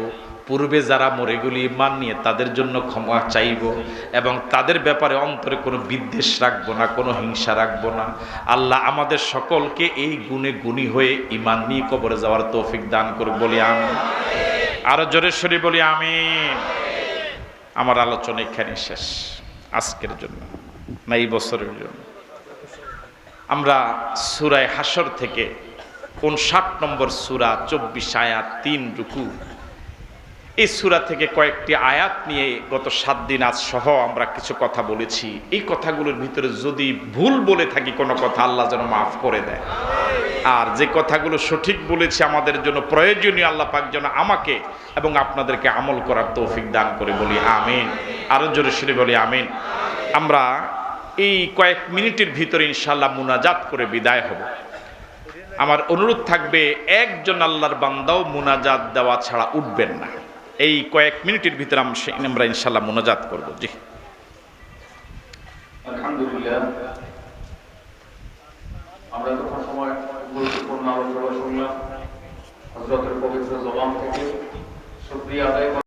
পূর্বে যারা মরে গেল ঈমান নিয়ে তাদের জন্য ক্ষমা চাইব, এবং তাদের ব্যাপারে অন্তরে কোনো বিদ্বেষ রাখবো না, কোনো হিংসা রাখবো না। আল্লাহ আমাদের সকলকে এই গুণে গুণী হয়ে ঈমান নিয়ে কবরে যাওয়ার তৌফিক দান করুক, বলি আমিন। আরো জোরে সরে বলি আমিন। আমার আলোচনা এখানে শেষ আজকের জন্য, না এই বছরের জন্য। আমরা সূরা হাশর থেকে 59 নম্বর সূরা 24 আয়াত 3 রুকু, এই সূরা থেকে কয়েকটি আয়াত নিয়ে গত 7 দিন আজ সহ আমরা কিছু কথা বলেছি। এই কথাগুলোর ভিতরে যদি ভুল বলে থাকি কোনো কথা, আল্লাহ যেন মাফ করে দেয়, আর যে কথাগুলো সঠিক বলেছি আমাদের জন্য প্রয়োজনীয়, আল্লাহ পাক যেন আমাকে এবং আপনাদেরকে আমল করার তৌফিক দান করে, বলি আমিন। আরো জোরে সরে বলি আমিন। আমরা এই কয়েক মিনিটের ভিতরে ইনশাআল্লাহ মুনাজাত করে বিদায় হব। আমার অনুরোধ থাকবে, একজন আল্লাহর বান্দাও মুনাজাত দেওয়া ছাড়া উঠবেন না। এই কয়েক মিনিটের ভিতরে আমরা ইনশাআল্লাহ মুনাজাত করব। জি আলহামদুলিল্লাহ, আমরা তখন সময় গুরুত্বপূর্ণ আলোচনা শুনলাম হযরতের পবিত্র জবান থেকে। শুকরিয়া আদায়